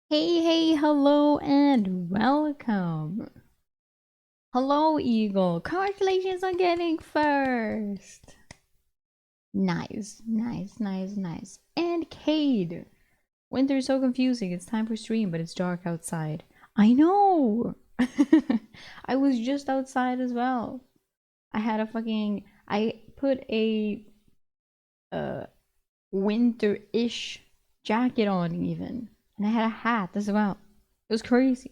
Hey, hey, hello, and welcome. Hello, Eagle. Congratulations on getting first. Nice, nice, nice, nice. And Cade. Winter is so confusing. It's time for stream, but it's dark outside. I know. I was just outside as well. I put a winter-ish jacket on even. And I had a hat as well. It was crazy.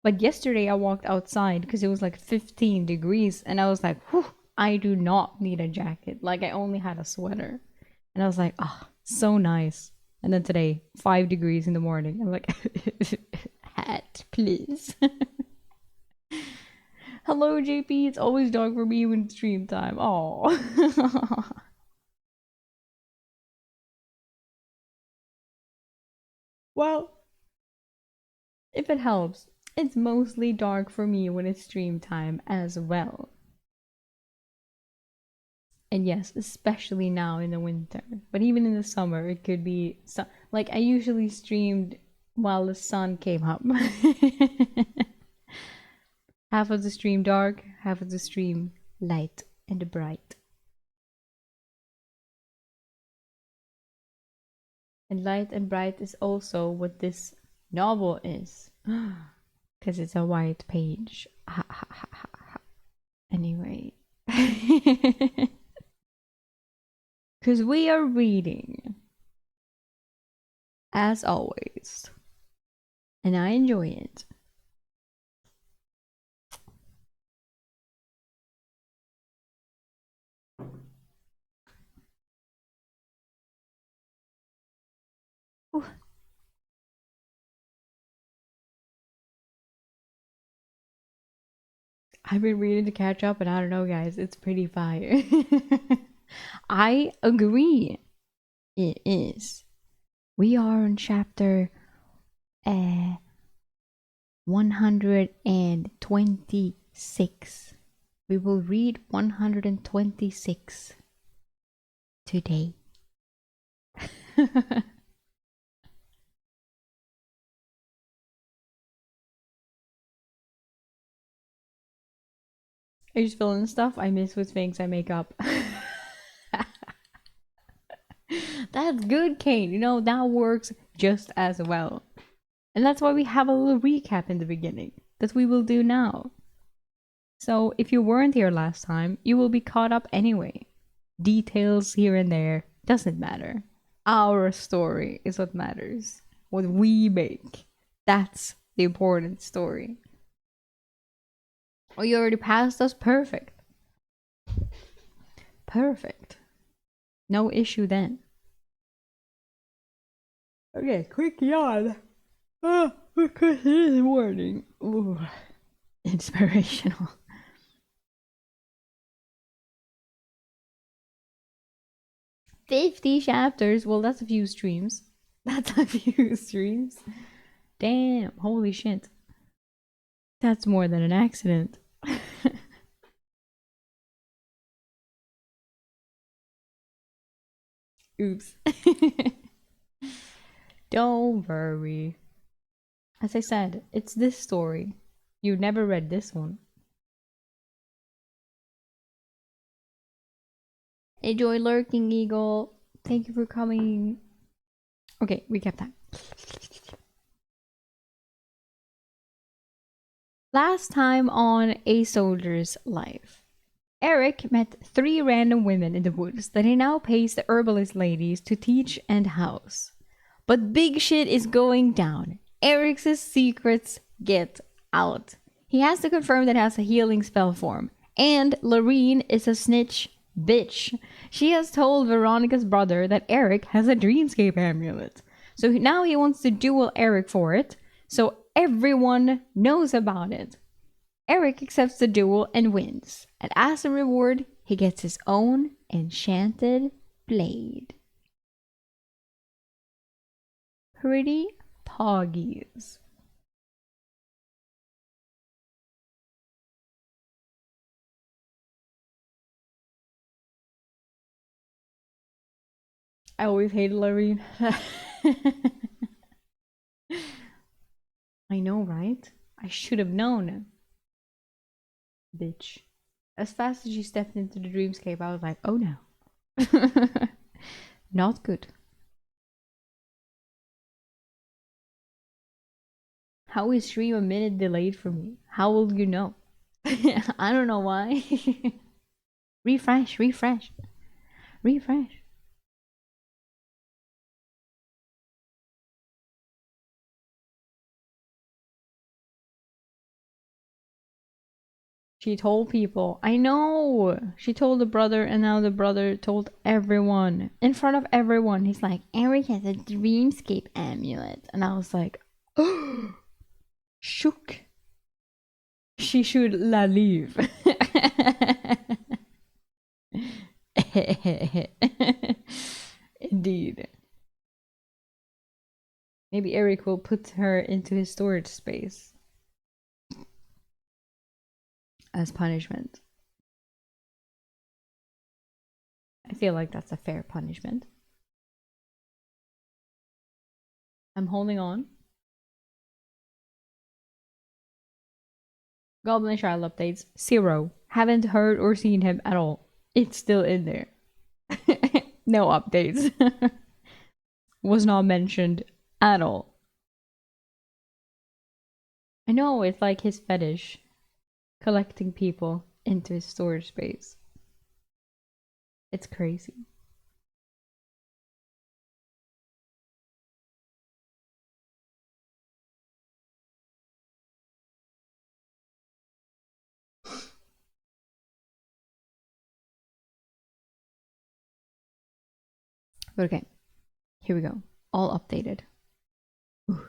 But yesterday I walked outside because it was like 15 degrees and I was like, whew, I do not need a jacket. Like I only had a sweater. And I was like, oh, so nice. And then today, 5 degrees in the morning. I'm like, hat, please. Hello, JP. It's always dark for me when it's stream time. Oh. Well, if it helps, it's mostly dark for me when it's stream time as well. And yes, especially now in the winter. But even in the summer, it could be like I usually streamed while the sun came up. Half of the stream dark, half of the stream light and bright. And light and bright is also what this novel is. Because it's a white page. Anyway. Because we are reading, as always. And I enjoy it. I've been reading to catch up, and I don't know, guys, it's pretty fire. I agree. It is. We are on chapter 126. We will read 126 today. I just fill in stuff I miss with things I make up. That's good, Kate. You know, that works just as well. And that's why we have a little recap in the beginning that we will do now. So if you weren't here last time, you will be caught up anyway. Details here and there doesn't matter. Our story is what matters. What we make. That's the important story. Oh, you already passed us? Perfect. Perfect. No issue then. Okay, quick yawn. Because it is morning. Ooh, inspirational. 50 chapters. Well, that's a few streams. That's a few streams. Damn, holy shit. That's more than an accident. Oops. Don't worry. As I said, it's this story. You never read this one. Enjoy lurking, Eagle. Thank you for coming. Okay, recap time. Last time on A Soldier's Life, Eric met 3 random women in the woods that he now pays the herbalist ladies to teach and house. But big shit is going down. Eric's secrets get out. He has to confirm that it has a healing spell form. And Lorene is a snitch bitch. She has told Veronica's brother that Eric has a dreamscape amulet. So now he wants to duel Eric for it, so everyone knows about it. Eric accepts the duel and wins. And as a reward, he gets his own enchanted blade. Pretty poggies. I always hated Lorene. I know, right? I should have known. Bitch. As fast as she stepped into the dreamscape, I was like, oh no. Not good. How is stream a minute delayed for me? How will you know? I don't know why. Refresh, refresh, refresh. She told people. I know. She told the brother, and now the brother told everyone. In front of everyone. He's like, Eric has a dreamscape amulet. And I was like, oh, shook. She should la leave. Indeed. Maybe Eric will put her into his storage space as punishment. I feel like that's a fair punishment. I'm holding on. Goblin Child updates 0. Haven't heard or seen him at all. It's still in there. No updates. Was not mentioned at all. I know, it's like his fetish. Collecting people into his storage space. It's crazy. But okay, here we go. All updated. Ooh.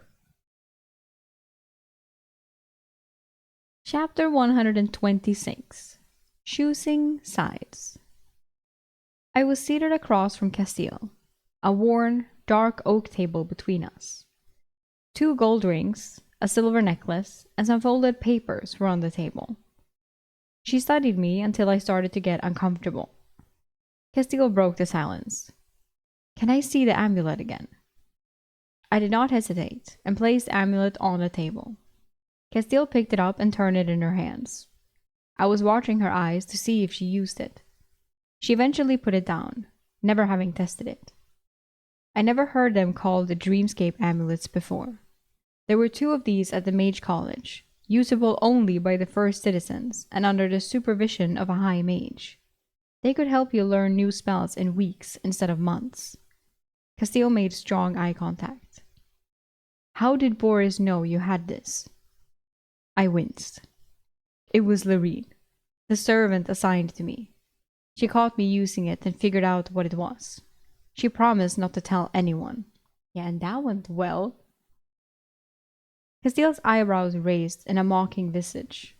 Chapter 126. Choosing Sides. I was seated across from Castile, a worn, dark oak table between us. 2 gold rings, a silver necklace, and some folded papers were on the table. She studied me until I started to get uncomfortable. Castile broke the silence. "Can I see the amulet again?" I did not hesitate and placed the amulet on the table. Castile picked it up and turned it in her hands. I was watching her eyes to see if she used it. She eventually put it down, never having tested it. I never heard them called the Dreamscape amulets before. There were 2 of these at the Mage College, usable only by the first citizens and under the supervision of a high mage. They could help you learn new spells in weeks instead of months. Castile made strong eye contact. "How did Boris know you had this?" I winced. It was Lorene, the servant assigned to me. She caught me using it and figured out what it was. She promised not to tell anyone. Yeah, and that went well. Castile's eyebrows raised in a mocking visage.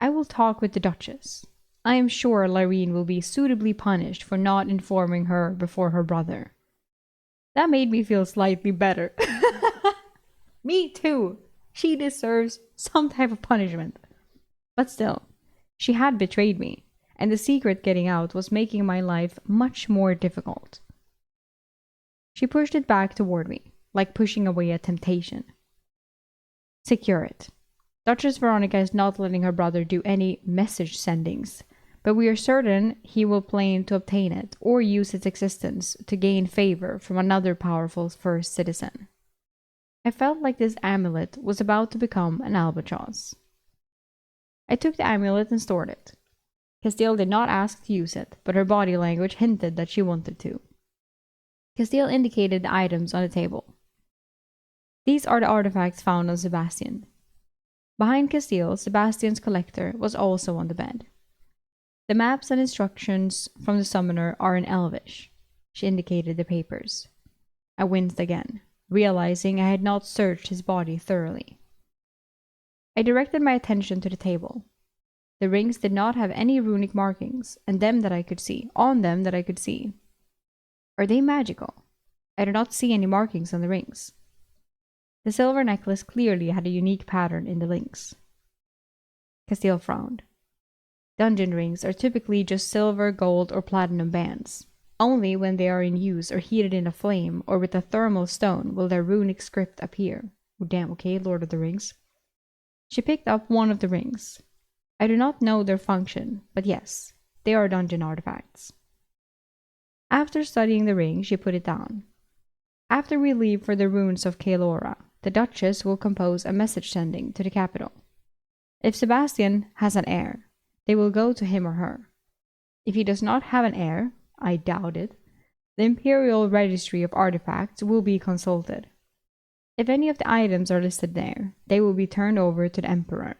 "I will talk with the Duchess. I am sure Lorene will be suitably punished for not informing her before her brother." That made me feel slightly better. Me too. She deserves some type of punishment. But still, she had betrayed me, and the secret getting out was making my life much more difficult. She pushed it back toward me, like pushing away a temptation. "Secure it. Duchess Veronica is not letting her brother do any message sendings, but we are certain he will plan to obtain it or use its existence to gain favor from another powerful first citizen." I felt like this amulet was about to become an albatross. I took the amulet and stored it. Castile did not ask to use it, but her body language hinted that she wanted to. Castile indicated the items on the table. "These are the artifacts found on Sebastian." Behind Castile, Sebastian's collector was also on the bed. "The maps and instructions from the summoner are in Elvish." She indicated the papers. I winced again, realizing I had not searched his body thoroughly. I directed my attention to the table. The rings did not have any runic markings, on them that I could see. Are they magical? I did not see any markings on the rings. The silver necklace clearly had a unique pattern in the links. Castile frowned. Dungeon rings are typically just silver, gold, or platinum bands. Only when they are in use or heated in a flame or with a thermal stone will their runic script appear. Oh, damn, okay, Lord of the Rings. She picked up one of the rings. I do not know their function, but yes, they are dungeon artifacts. After studying the ring, she put it down. "After we leave for the ruins of Caelora, the Duchess will compose a message sending to the capital. If Sebastian has an heir, they will go to him or her. If he does not have an heir, I doubt it, the Imperial Registry of Artifacts will be consulted. If any of the items are listed there, they will be turned over to the Emperor."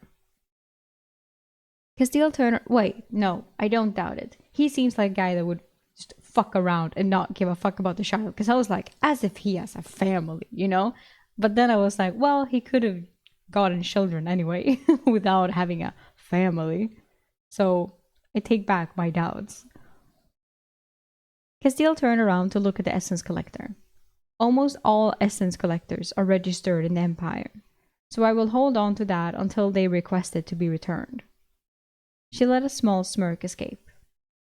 Castile turned... Wait, no, I don't doubt it. He seems like a guy that would just fuck around and not give a fuck about the child. Because I was like, as if he has a family, you know? But then I was like, well, he could have gotten children anyway without having a family. So I take back my doubts. Castile turned around to look at the essence collector. Almost all essence collectors are registered in the Empire, so I will hold on to that until they request it to be returned. She let a small smirk escape.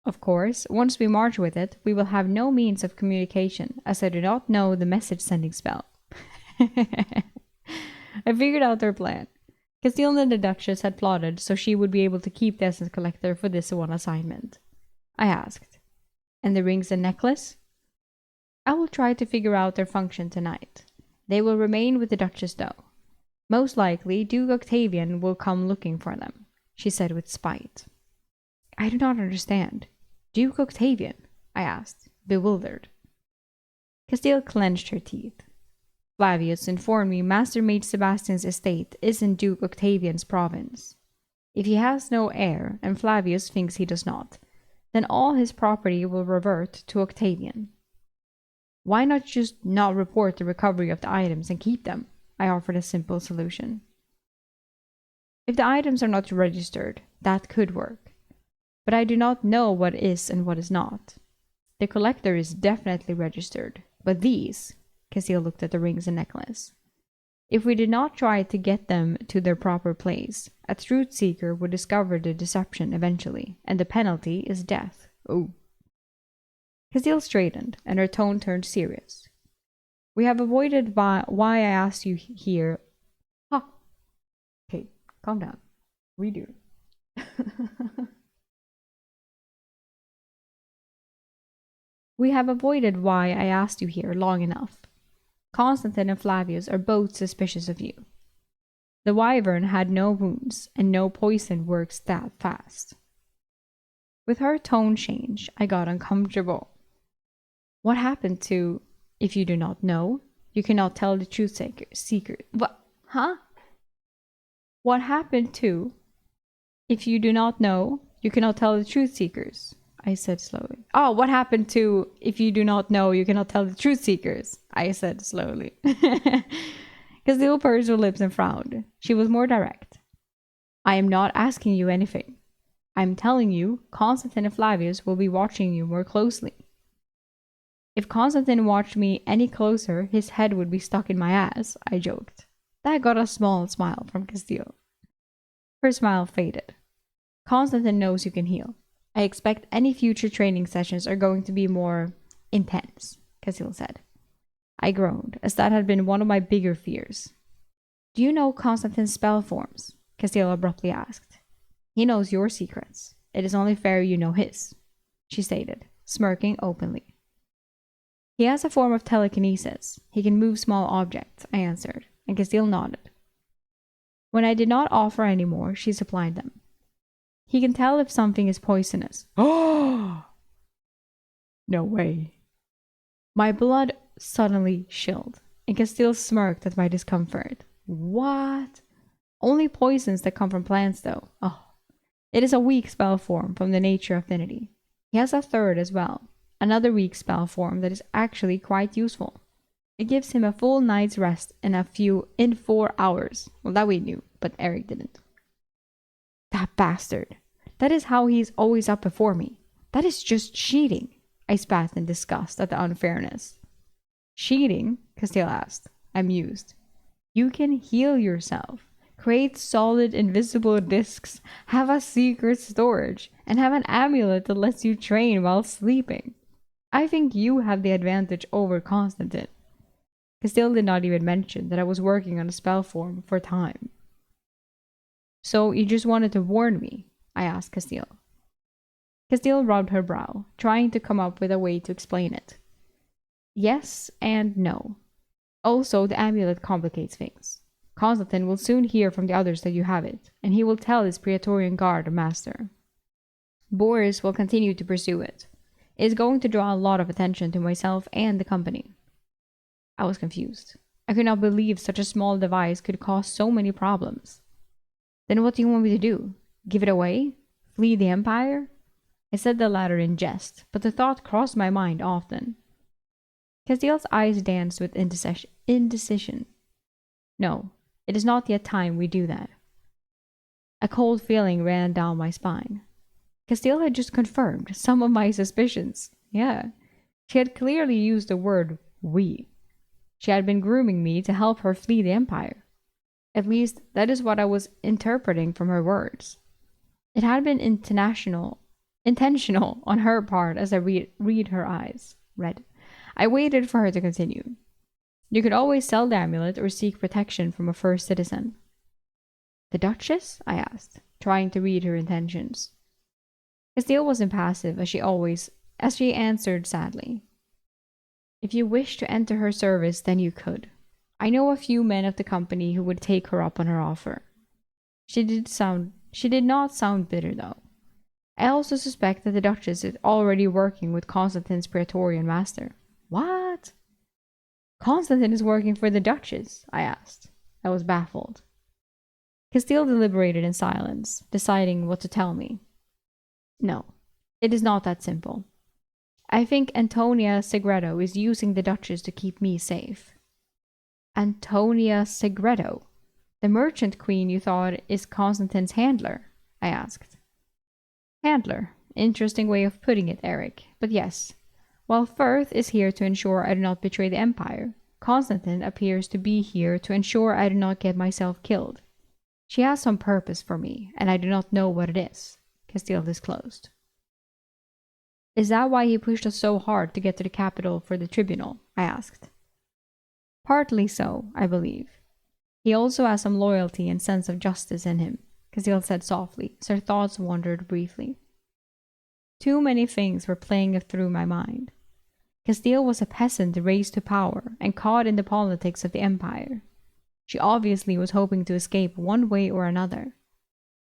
Of course, once we march with it, we will have no means of communication, as I do not know the message-sending spell. I figured out their plan. Castile and the Duchess had plotted so she would be able to keep the essence collector for this one assignment. I asked, "And the rings and necklace?" "I will try to figure out their function tonight. They will remain with the Duchess though. Most likely, Duke Octavian will come looking for them," she said with spite. "I do not understand. Duke Octavian?" I asked, bewildered. Castile clenched her teeth. "Flavius informed me Master Mage Sebastian's estate is in Duke Octavian's province. If he has no heir, and Flavius thinks he does not, then all his property will revert to Octavian." "Why not just not report the recovery of the items and keep them?" I offered a simple solution. If the items are not registered, that could work. But I do not know what is and what is not. The collector is definitely registered, but these, Castile looked at the rings and necklace. If we did not try to get them to their proper place, a truth seeker would discover the deception eventually, and the penalty is death. Oh. Castile straightened, and her tone turned serious. We have avoided why I asked you here. Huh. Okay, calm down. Redo. We have avoided why I asked you here long enough. Constantine and Flavius are both suspicious of you. The wyvern had no wounds, and no poison works that fast. With her tone change, I got uncomfortable. What happened to, if you do not know, you cannot tell the truth seeker? What? Huh? What happened to, if you do not know, you cannot tell the truth seekers? I said slowly. Oh, what happened to, if you do not know, you cannot tell the truth seekers? I said slowly. Castile pursed her lips and frowned. She was more direct. I am not asking you anything. I am telling you, Constantine and Flavius will be watching you more closely. If Constantine watched me any closer, his head would be stuck in my ass, I joked. That got a small smile from Castile. Her smile faded. Constantine knows you can heal. I expect any future training sessions are going to be more intense, Castile said. I groaned, as that had been one of my bigger fears. Do you know Constantine's spell forms? Castile abruptly asked. He knows your secrets. It is only fair you know his, she stated, smirking openly. He has a form of telekinesis. He can move small objects, I answered, and Castile nodded. When I did not offer any more, she supplied them. He can tell if something is poisonous. Oh! No way. My blood suddenly chilled, and Castile smirked at my discomfort. What? Only poisons that come from plants, though. Oh. It is a weak spell form from the nature affinity. He has a third as well, another weak spell form that is actually quite useful. It gives him a full night's rest in 4 hours. Well, that we knew, but Eric didn't. That bastard. That is how he is always up before me. That is just cheating. I spat in disgust at the unfairness. Cheating? Castile asked, amused. You can heal yourself, create solid invisible discs, have a secret storage, and have an amulet that lets you train while sleeping. I think you have the advantage over Constantine. Castile did not even mention that I was working on a spell form for time. So you just wanted to warn me? I asked Castile. Castile rubbed her brow, trying to come up with a way to explain it. Yes and no. Also, the amulet complicates things. Constantine will soon hear from the others that you have it, and he will tell his Praetorian Guard or master. Boris will continue to pursue it. It is going to draw a lot of attention to myself and the company. I was confused. I could not believe such a small device could cause so many problems. Then what do you want me to do? Give it away? Flee the Empire? I said the latter in jest, but the thought crossed my mind often. Castile's eyes danced with indecision. No, it is not yet time we do that. A cold feeling ran down my spine. Castile had just confirmed some of my suspicions. Yeah, she had clearly used the word we. She had been grooming me to help her flee the Empire. At least, that is what I was interpreting from her words. It had been intentional on her part as I read her eyes. I waited for her to continue. You could always sell the amulet or seek protection from a first citizen. The Duchess? I asked, trying to read her intentions. Castile was impassive as she answered sadly. If you wish to enter her service, then you could. I know a few men of the company who would take her up on her offer. She did not sound bitter, though. I also suspect that the Duchess is already working with Constantine's Praetorian master. What? Constantine is working for the Duchess? I asked. I was baffled. Castile deliberated in silence, deciding what to tell me. No, it is not that simple. I think Antonia Segredo is using the Duchess to keep me safe. Antonia Segredo? The merchant queen you thought is Constantine's handler? I asked. Handler. Interesting way of putting it, Eric. But yes, while Firth is here to ensure I do not betray the Empire, Constantine appears to be here to ensure I do not get myself killed. She has some purpose for me, and I do not know what it is, Castile disclosed. Is that why he pushed us so hard to get to the capital for the tribunal? I asked. Partly so, I believe. He also has some loyalty and sense of justice in him, Castile said softly, as her thoughts wandered briefly. Too many things were playing through my mind. Castile was a peasant raised to power and caught in the politics of the empire. She obviously was hoping to escape one way or another.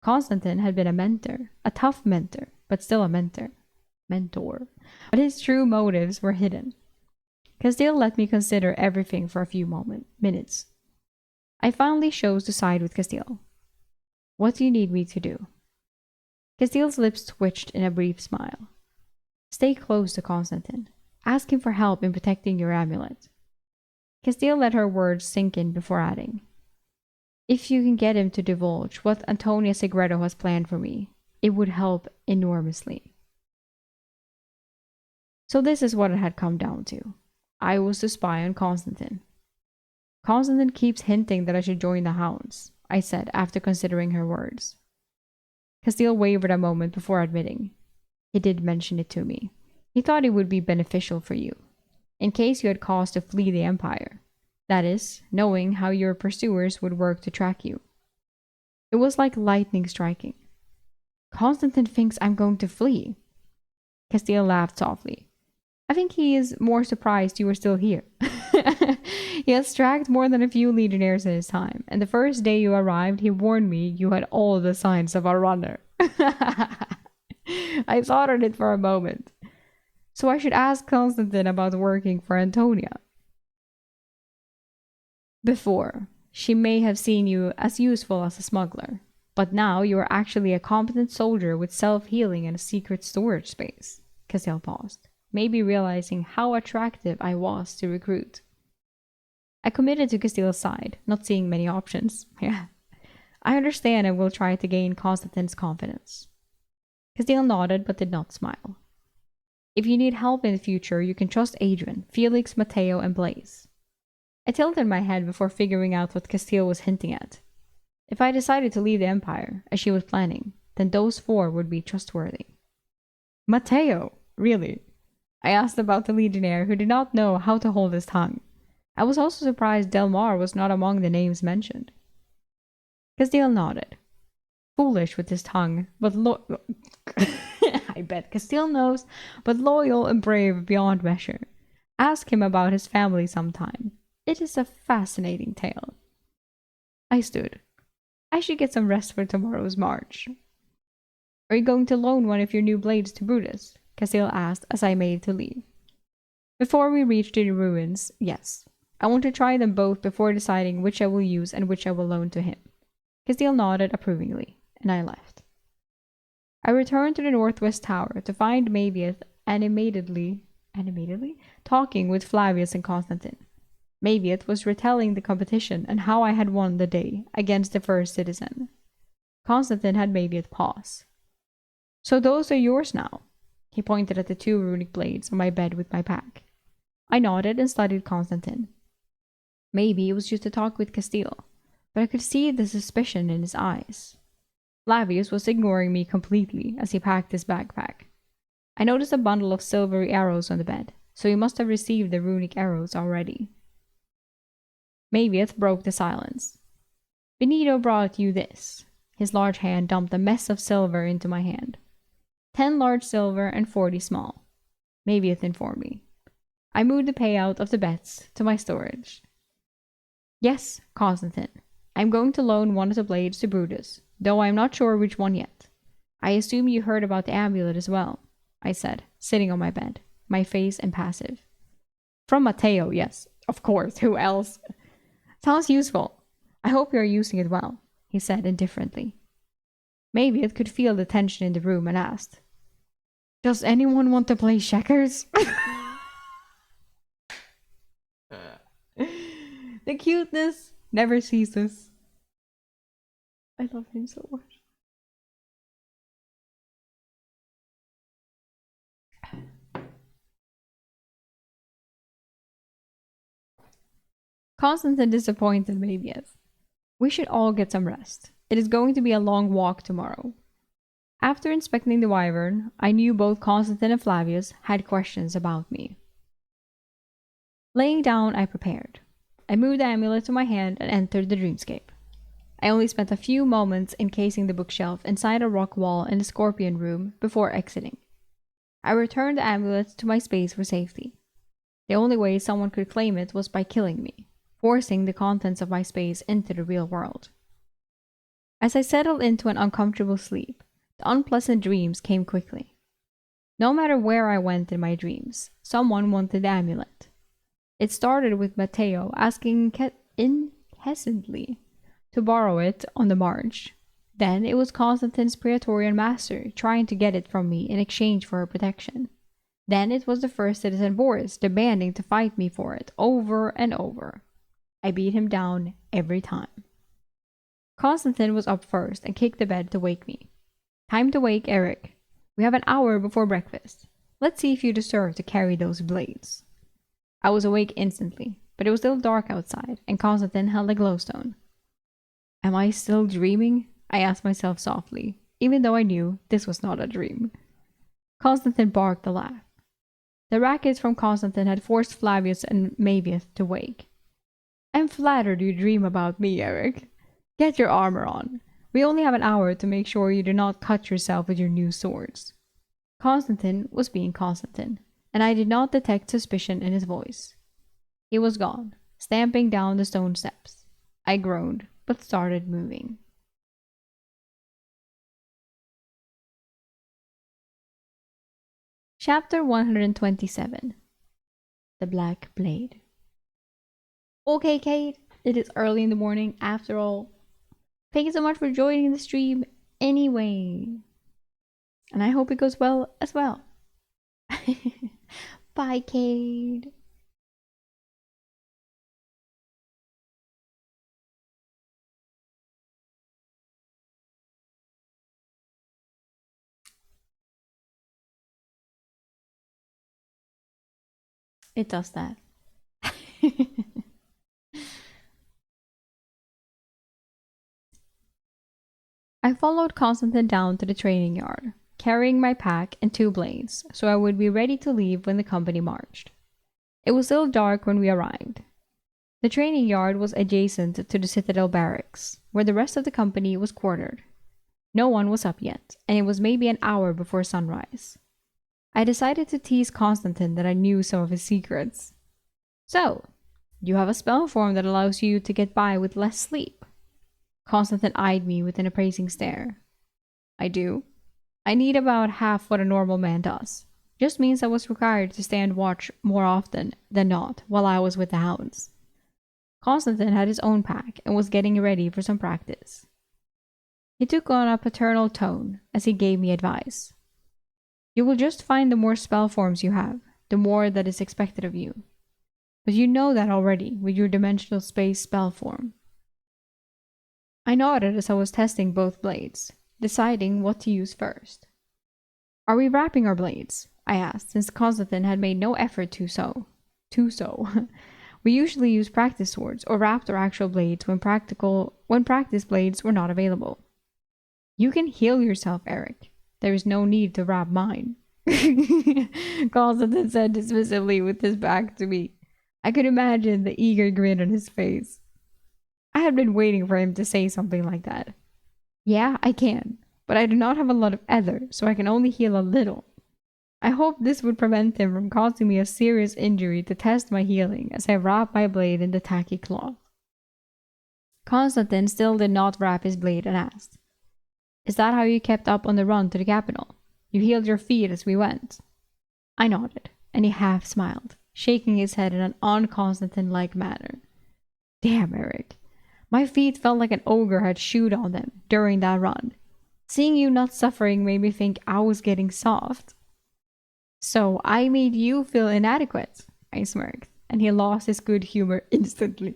Constantine had been a mentor, a tough mentor, but still a mentor. But his true motives were hidden. Castile let me consider everything for a few minutes. I finally chose to side with Castile. What do you need me to do? Castile's lips twitched in a brief smile. Stay close to Constantine. Ask him for help in protecting your amulet. Castile let her words sink in before adding, if you can get him to divulge what Antonia Segredo has planned for me, it would help enormously. So this is what it had come down to. I was to spy on Constantine. Constantine keeps hinting that I should join the Hounds, I said after considering her words. Castile wavered a moment before admitting. He did mention it to me. He thought it would be beneficial for you, in case you had cause to flee the Empire. That is, knowing how your pursuers would work to track you. It was like lightning striking. Constantine thinks I'm going to flee. Castile laughed softly. I think he is more surprised you were still here. He has tracked more than a few legionnaires in his time, and the first day you arrived, he warned me you had all the signs of a runner. I thought on it for a moment. So I should ask Constantine about working for Antonia. Before, she may have seen you as useful as a smuggler, but now you are actually a competent soldier with self-healing and a secret storage space. Castile paused, maybe realizing how attractive I was to recruit. I committed to Castile's side, not seeing many options. Yeah, I understand and will try to gain Constantine's confidence. Castile nodded but did not smile. If you need help in the future, you can trust Adrian, Felix, Matteo, and Blaise. I tilted my head before figuring out what Castile was hinting at. If I decided to leave the Empire, as she was planning, then those four would be trustworthy. Matteo, really? I asked about the legionnaire who did not know how to hold his tongue. I was also surprised Delmar was not among the names mentioned. Castile nodded. Foolish with his tongue, but I bet Castile knows, but loyal and brave beyond measure. Ask him about his family sometime. It is a fascinating tale. I stood. I should get some rest for tomorrow's march. Are you going to loan one of your new blades to Brutus? Castile asked as I made to leave. Before we reached the ruins, yes. I want to try them both before deciding which I will use and which I will loan to him. Castile nodded approvingly, and I left. I returned to the northwest tower to find Mavieth animatedly talking with Flavius and Constantine. Mavieth was retelling the competition and how I had won the day against the first citizen. Constantine had Mavieth pause. So those are yours now. He pointed at the 2 runic blades on my bed with my pack. I nodded and studied Constantine. Maybe it was just a talk with Castile, but I could see the suspicion in his eyes. Flavius was ignoring me completely as he packed his backpack. I noticed a bundle of silvery arrows on the bed, so he must have received the runic arrows already. Mavieth broke the silence. Benito brought you this. His large hand dumped a mess of silver into my hand. 10 large silver and 40 small. Mavieth informed me. I moved the payout of the bets to my storage. Yes, Constantine. I'm going to loan one of the blades to Brutus, though I'm not sure which one yet. I assume you heard about the amulet as well, I said, sitting on my bed, my face impassive. From Matteo, yes, of course, who else? Sounds useful. I hope you're using it well, he said indifferently. Mavieth could feel the tension in the room and asked, does anyone want to play checkers? The cuteness never ceases. I love him so much. Constantine disappointed me, yes. We should all get some rest. It is going to be a long walk tomorrow. After inspecting the wyvern, I knew both Constantine and Flavius had questions about me. Laying down, I prepared. I moved the amulet to my hand and entered the dreamscape. I only spent a few moments encasing the bookshelf inside a rock wall in the scorpion room before exiting. I returned the amulet to my space for safety. The only way someone could claim it was by killing me, forcing the contents of my space into the real world. As I settled into an uncomfortable sleep, the unpleasant dreams came quickly. No matter where I went in my dreams, someone wanted the amulet. It started with Matteo asking incessantly to borrow it on the march. Then it was Constantine's Praetorian master trying to get it from me in exchange for her protection. Then it was the first citizen Boris demanding to fight me for it over and over. I beat him down every time. Constantine was up first and kicked the bed to wake me. Time to wake Eric. We have an hour before breakfast. Let's see if you deserve to carry those blades. I was awake instantly, but it was still dark outside, and Constantine held a glowstone. Am I still dreaming? I asked myself softly, even though I knew this was not a dream. Constantine barked a laugh. The rackets from Constantine had forced Flavius and Mavius to wake. I'm flattered you dream about me, Eric. Get your armor on. We only have an hour to make sure you do not cut yourself with your new swords. Constantine was being Constantine, and I did not detect suspicion in his voice. He was gone, stamping down the stone steps. I groaned, but started moving. Chapter 127. The Black Blade. Okay, Kate, it is early in the morning after all. Thank you so much for joining the stream anyway. And I hope it goes well as well. Bye, Kate. It does that. I followed Constantine down to the training yard, carrying my pack and 2 blades, so I would be ready to leave when the company marched. It was still dark when we arrived. The training yard was adjacent to the Citadel barracks, where the rest of the company was quartered. No one was up yet, and it was maybe an hour before sunrise. I decided to tease Constantine that I knew some of his secrets. So, you have a spell form that allows you to get by with less sleep. Constantine eyed me with an appraising stare. I do. I need about half what a normal man does. Just means I was required to stand watch more often than not while I was with the hounds. Constantine had his own pack and was getting ready for some practice. He took on a paternal tone as he gave me advice. You will just find the more spell forms you have, the more that is expected of you. But you know that already with your dimensional space spell form. I nodded as I was testing both blades, deciding what to use first. Are we wrapping our blades? I asked, since Constantine had made no effort to so. We usually use practice swords or wrapped our actual blades when practice blades were not available. You can heal yourself, Eric. There is no need to wrap mine. Constantine said dismissively with his back to me. I could imagine the eager grin on his face. I had been waiting for him to say something like that. Yeah, I can, but I do not have a lot of ether, so I can only heal a little. I hoped this would prevent him from causing me a serious injury to test my healing as I wrapped my blade in the tacky cloth. Constantine still did not wrap his blade and asked, Is that how you kept up on the run to the capital? You healed your feet as we went. I nodded, and he half smiled, shaking his head in an un-Constantine-like manner. Damn, Eric. My feet felt like an ogre had chewed on them during that run. Seeing you not suffering made me think I was getting soft. So I made you feel inadequate, I smirked, and he lost his good humor instantly.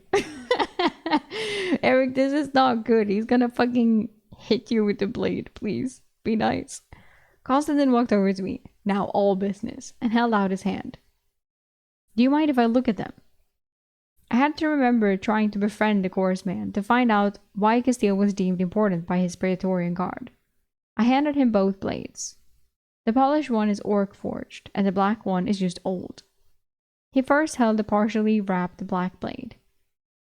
Eric, this is not good. He's gonna fucking hit you with the blade, please. Be nice. Constantine walked over to me, now all business, and held out his hand. Do you mind if I look at them? I had to remember trying to befriend the chorus man to find out why Castile was deemed important by his Praetorian Guard. I handed him both blades. The polished one is orc forged, and the black one is just old. He first held the partially wrapped black blade.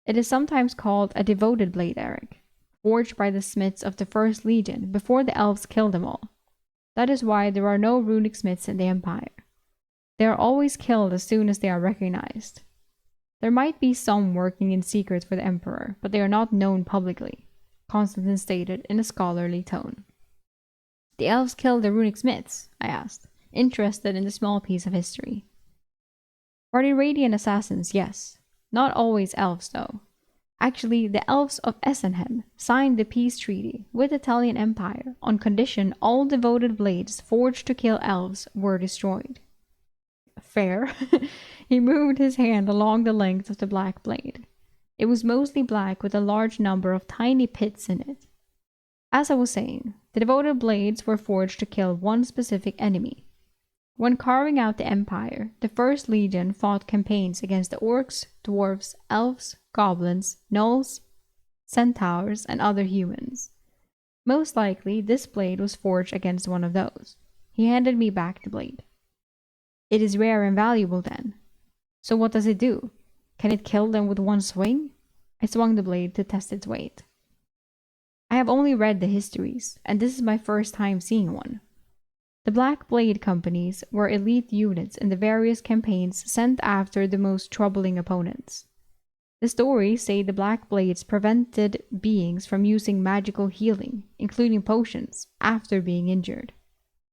It is sometimes called a devoted blade, Eric, forged by the smiths of the First Legion before the elves killed them all. That is why there are no runic smiths in the Empire. They are always killed as soon as they are recognized. There might be some working in secret for the Emperor, but they are not known publicly, Constantine stated in a scholarly tone. The elves killed the runic smiths? I asked, interested in the small piece of history. For the Radiant assassins, yes. Not always elves, though. Actually, the elves of Essenheim signed the peace treaty with the Italian Empire on condition all devoted blades forged to kill elves were destroyed. Fair. He moved his hand along the length of the black blade. It was mostly black with a large number of tiny pits in it. As I was saying, the devoted blades were forged to kill one specific enemy. When carving out the Empire, the First Legion fought campaigns against the orcs, dwarves, elves, goblins, gnolls, centaurs, and other humans. Most likely, this blade was forged against one of those. He handed me back the blade. It is rare and valuable then. So what does it do? Can it kill them with one swing? I swung the blade to test its weight. I have only read the histories, and this is my first time seeing one. The Black Blade companies were elite units in the various campaigns sent after the most troubling opponents. The stories say the Black Blades prevented beings from using magical healing, including potions, after being injured,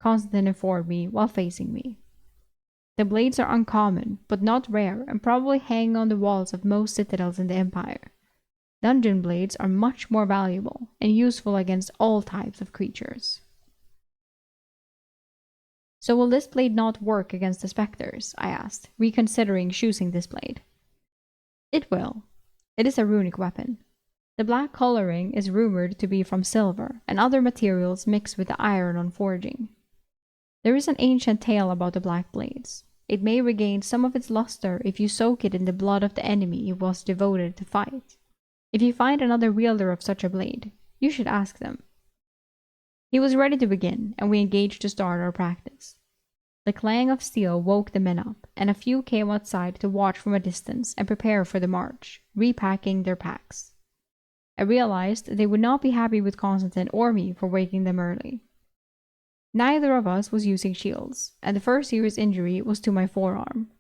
Constantine informed me while facing me. The blades are uncommon, but not rare, and probably hang on the walls of most citadels in the Empire. Dungeon blades are much more valuable and useful against all types of creatures. So will this blade not work against the specters? I asked, reconsidering choosing this blade. It will. It is a runic weapon. The black coloring is rumored to be from silver and other materials mixed with the iron on forging. There is an ancient tale about the black blades. It may regain some of its luster if you soak it in the blood of the enemy it was devoted to fight. If you find another wielder of such a blade, you should ask them. He was ready to begin, and we engaged to start our practice. The clang of steel woke the men up, and a few came outside to watch from a distance and prepare for the march, repacking their packs. I realized they would not be happy with Constantine or me for waking them early. Neither of us was using shields, and the first serious injury was to my forearm.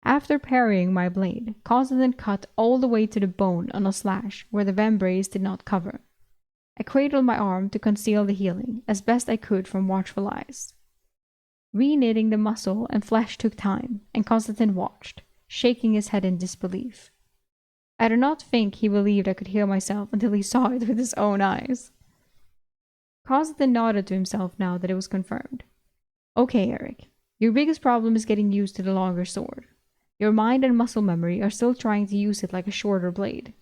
After parrying my blade, Constantine cut all the way to the bone on a slash where the vambrace did not cover. I cradled my arm to conceal the healing as best I could from watchful eyes. Reknitting the muscle and flesh took time, and Constantine watched, shaking his head in disbelief. I do not think he believed I could heal myself until he saw it with his own eyes. Constantine nodded to himself now that it was confirmed. Okay, Eric, your biggest problem is getting used to the longer sword. Your mind and muscle memory are still trying to use it like a shorter blade.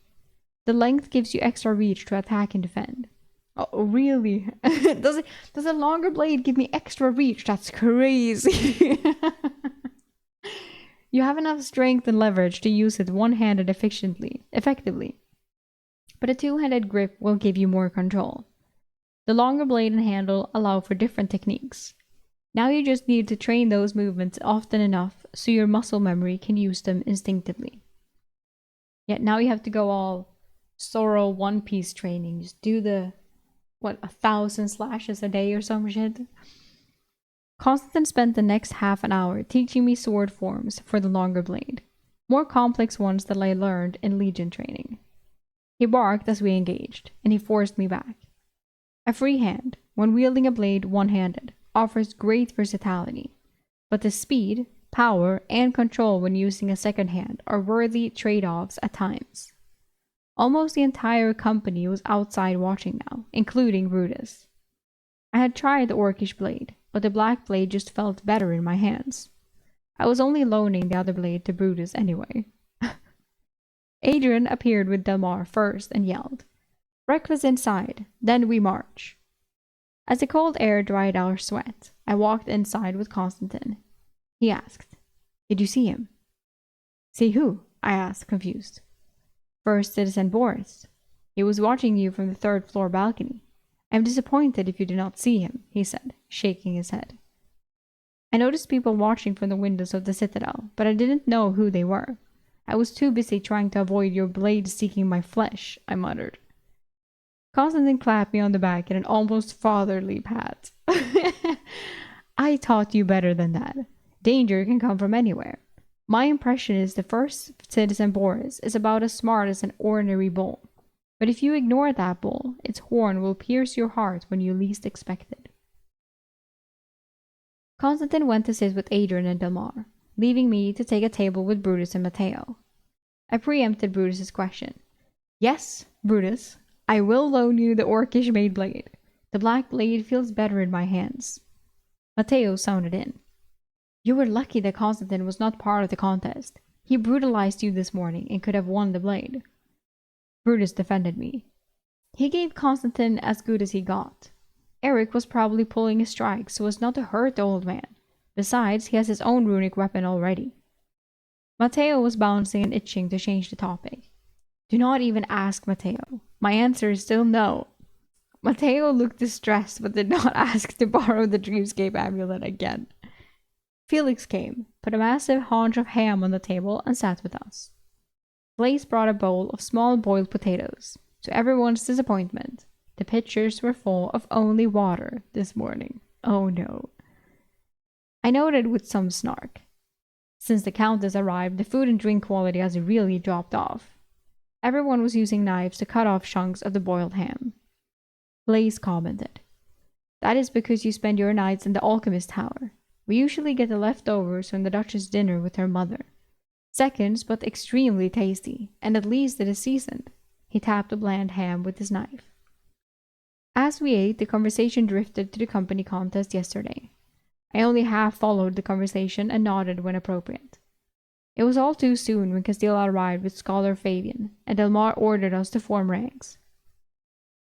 The length gives you extra reach to attack and defend. Oh, really? Does a longer blade give me extra reach? That's crazy. You have enough strength and leverage to use it one-handed effectively. But a two-handed grip will give you more control. The longer blade and handle allow for different techniques. Now you just need to train those movements often enough so your muscle memory can use them instinctively. Yet now you have to go all Sorrow One Piece training. Just do the, 1,000 slashes a day or some shit. Constantine spent the next half an hour teaching me sword forms for the longer blade. More complex ones that I learned in Legion training. He barked as we engaged, and he forced me back. A free hand, when wielding a blade one-handed, offers great versatility, but the speed, power, and control when using a second hand are worthy trade-offs at times. Almost the entire company was outside watching now, including Brutus. I had tried the orcish blade, but the black blade just felt better in my hands. I was only loaning the other blade to Brutus anyway. Adrian appeared with Delmar first and yelled, Breakfast inside, then we march. As the cold air dried our sweat, I walked inside with Constantine. He asked, Did you see him? See who? I asked, confused. First Citizen Boris. He was watching you from the third-floor balcony. I am disappointed if you did not see him, he said, shaking his head. I noticed people watching from the windows of the citadel, but I didn't know who they were. I was too busy trying to avoid your blade seeking my flesh, I muttered. Constantine clapped me on the back in an almost fatherly pat. I taught you better than that. Danger can come from anywhere. My impression is the first Citizen Boris is about as smart as an ordinary bull. But if you ignore that bull, its horn will pierce your heart when you least expect it. Constantine went to sit with Adrian and Delmar, leaving me to take a table with Brutus and Matteo. I preempted Brutus's question. Yes, Brutus, I will loan you the orcish-made blade. The black blade feels better in my hands. Matteo sounded in. You were lucky that Constantine was not part of the contest. He brutalized you this morning and could have won the blade. Brutus defended me. He gave Constantine as good as he got. Eric was probably pulling a strike so as not to hurt the old man. Besides, he has his own runic weapon already. Matteo was bouncing and itching to change the topic. Do not even ask, Matteo. My answer is still no. Matteo looked distressed but did not ask to borrow the dreamscape amulet again. Felix came, put a massive haunch of ham on the table, and sat with us. Blaze brought a bowl of small boiled potatoes. To everyone's disappointment, the pitchers were full of only water this morning. Oh no. I noted with some snark. Since the Countess arrived, the food and drink quality has really dropped off. Everyone was using knives to cut off chunks of the boiled ham. Blaze commented, That is because you spend your nights in the alchemist tower. We usually get the leftovers from the Duchess' dinner with her mother. Seconds, but extremely tasty, and at least it is seasoned. He tapped the bland ham with his knife. As we ate, the conversation drifted to the company contest yesterday. I only half followed the conversation and nodded when appropriate. It was all too soon when Castilla arrived with Scholar Fabian, and Delmar ordered us to form ranks.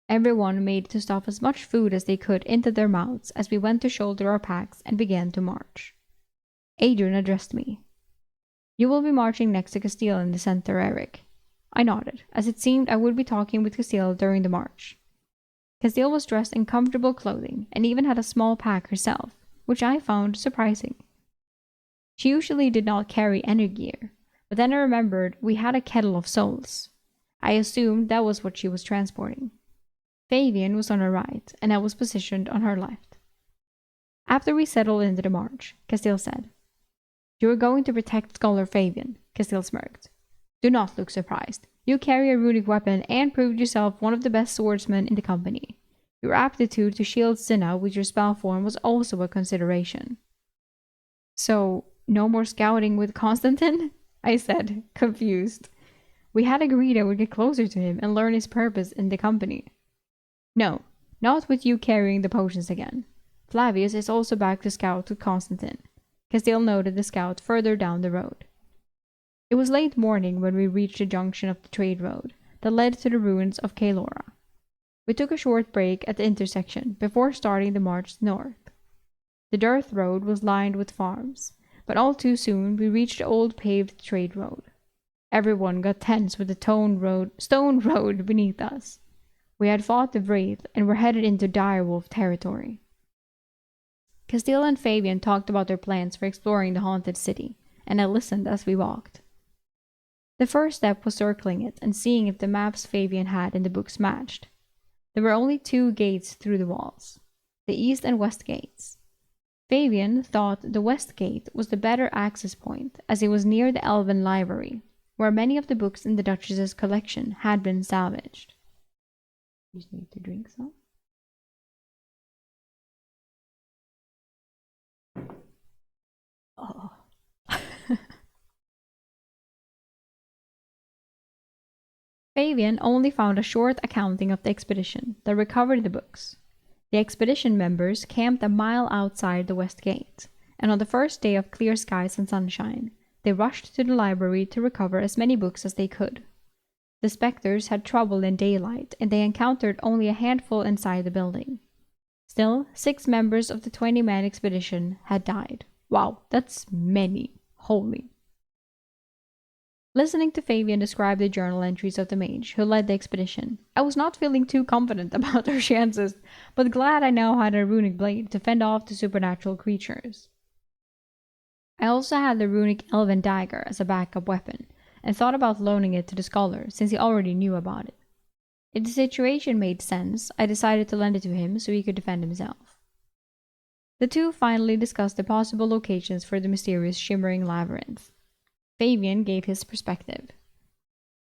Everyone made to stuff as much food as they could into their mouths as we went to shoulder our packs and began to march. Adrian addressed me. You will be marching next to Castile in the center, Eric. I nodded, as it seemed I would be talking with Castile during the march. Castile was dressed in comfortable clothing and even had a small pack herself, which I found surprising. She usually did not carry any gear, but then I remembered we had a kettle of souls. I assumed that was what she was transporting. Fabian was on her right, and I was positioned on her left. After we settled into the march, Castile said, You are going to protect Scholar Fabian, Castile smirked. Do not look surprised. You carry a runic weapon and proved yourself one of the best swordsmen in the company. Your aptitude to shield Cinna with your spell form was also a consideration. So, no more scouting with Constantine? I said, confused. We had agreed I would get closer to him and learn his purpose in the company. No, not with you carrying the potions again. Flavius is also back to scout with Constantine. Castile noted the scout further down the road. It was late morning when we reached the junction of the trade road that led to the ruins of Caelora. We took a short break at the intersection before starting the march north. The dirt road was lined with farms, but all too soon we reached the old paved trade road. Everyone got tense with the stone road beneath us. We had fought the Wraith and were headed into direwolf territory. Castile and Fabian talked about their plans for exploring the haunted city, and I listened as we walked. The first step was circling it and seeing if the maps Fabian had in the books matched. There were only 2 gates through the walls, the east and west gates. Fabian thought the west gate was the better access point as it was near the Elven library, where many of the books in the Duchess's collection had been salvaged. You just need to drink some. Oh. Fabian only found a short accounting of the expedition that recovered the books. The expedition members camped a mile outside the west gate, and on the first day of clear skies and sunshine, they rushed to the library to recover as many books as they could. The specters had trouble in daylight, and they encountered only a handful inside the building. Still, 6 members of the 20-man expedition had died. Wow, that's many. Holy. Listening to Fabian describe the journal entries of the mage who led the expedition, I was not feeling too confident about our chances, but glad I now had a runic blade to fend off the supernatural creatures. I also had the runic elven dagger as a backup weapon, and thought about loaning it to the scholar since he already knew about it. If the situation made sense, I decided to lend it to him so he could defend himself. The two finally discussed the possible locations for the mysterious shimmering labyrinth. Fabian gave his perspective.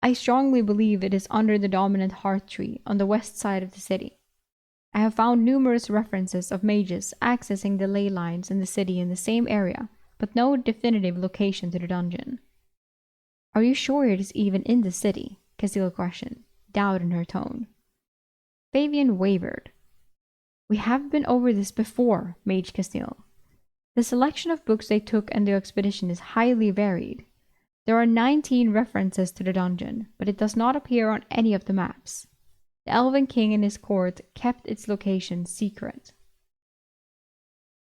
I strongly believe it is under the dominant hearth tree on the west side of the city. I have found numerous references of mages accessing the ley lines in the city in the same area, but no definitive location to the dungeon. Are you sure it is even in the city? Castile questioned, doubt in her tone. Fabian wavered. We have been over this before, Mage Castile. The selection of books they took in the expedition is highly varied. There are 19 references to the dungeon, but it does not appear on any of the maps. The Elven King and his court kept its location secret.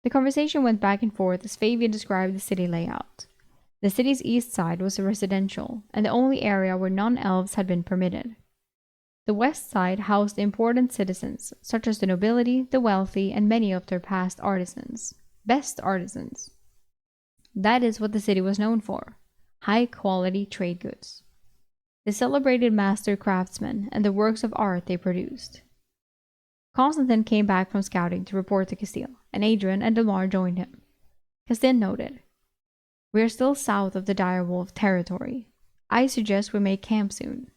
The conversation went back and forth as Fabian described the city layout. The city's east side was residential, and the only area where non-elves had been permitted. The west side housed important citizens, such as the nobility, the wealthy, and many of their past artisans. Best artisans. That is what the city was known for. High-quality trade goods. They celebrated master craftsmen and the works of art they produced. Constantine came back from scouting to report to Castile, and Adrian and Delmar joined him. Castile noted, We are still south of the direwolf territory. I suggest we make camp soon.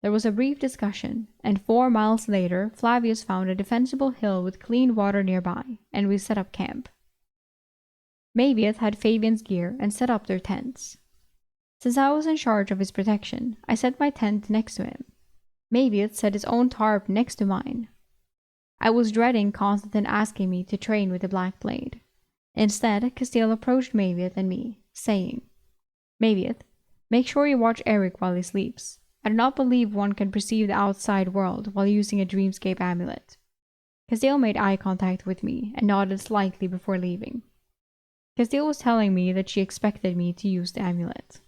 There was a brief discussion, and 4 miles later, Flavius found a defensible hill with clean water nearby, and we set up camp. Maeviath had Fabian's gear and set up their tents. Since I was in charge of his protection, I set my tent next to him. Maeviath set his own tarp next to mine. I was dreading Constantine asking me to train with the Black Blade. Instead, Castile approached Maeviath and me, saying, Maeviath, make sure you watch Eric while he sleeps. I do not believe one can perceive the outside world while using a dreamscape amulet. Castile made eye contact with me and nodded slightly before leaving. Castile was telling me that she expected me to use the amulet.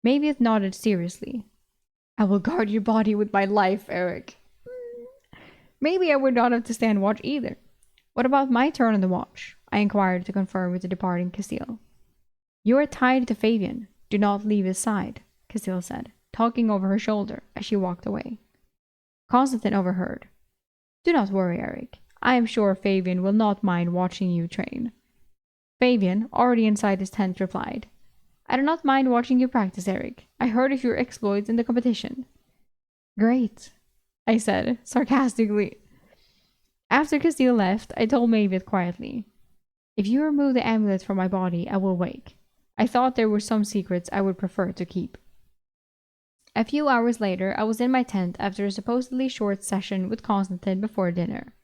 Maeviath nodded seriously. I will guard your body with my life, Eric. Maybe I would not have to stand watch either. What about my turn on the watch? I inquired to confirm with the departing Castile. You are tied to Fabian. Do not leave his side, Castile said, talking over her shoulder as she walked away. Constantine overheard. Do not worry, Eric. I am sure Fabian will not mind watching you train. Fabian, already inside his tent, replied, I do not mind watching you practice, Eric. I heard of your exploits in the competition. Great, I said, sarcastically. After Castile left, I told Maeviath quietly, If you remove the amulet from my body, I will wake. I thought there were some secrets I would prefer to keep. A few hours later, I was in my tent after a supposedly short session with Constantine before dinner.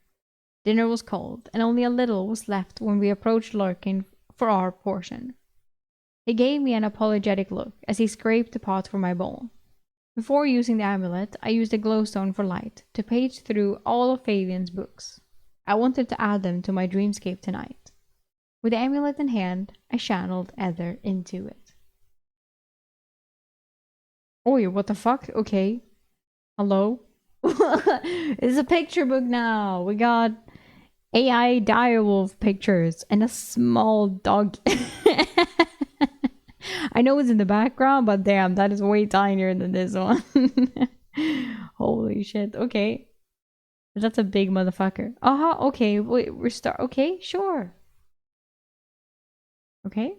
Dinner was cold, and only a little was left when we approached Larkin for our portion. He gave me an apologetic look as he scraped the pot for my bowl. Before using the amulet, I used a glowstone for light to page through all of Fabian's books. I wanted to add them to my dreamscape tonight. With the amulet in hand, I channeled Ether into it. Oi, what the fuck? Okay. Hello? It's a picture book now. We got AI direwolf pictures and a small dog. I know it's in the background, but damn, that is way tinier than this one. Holy shit. Okay. That's a big motherfucker. Okay. Wait, okay, sure. Okay.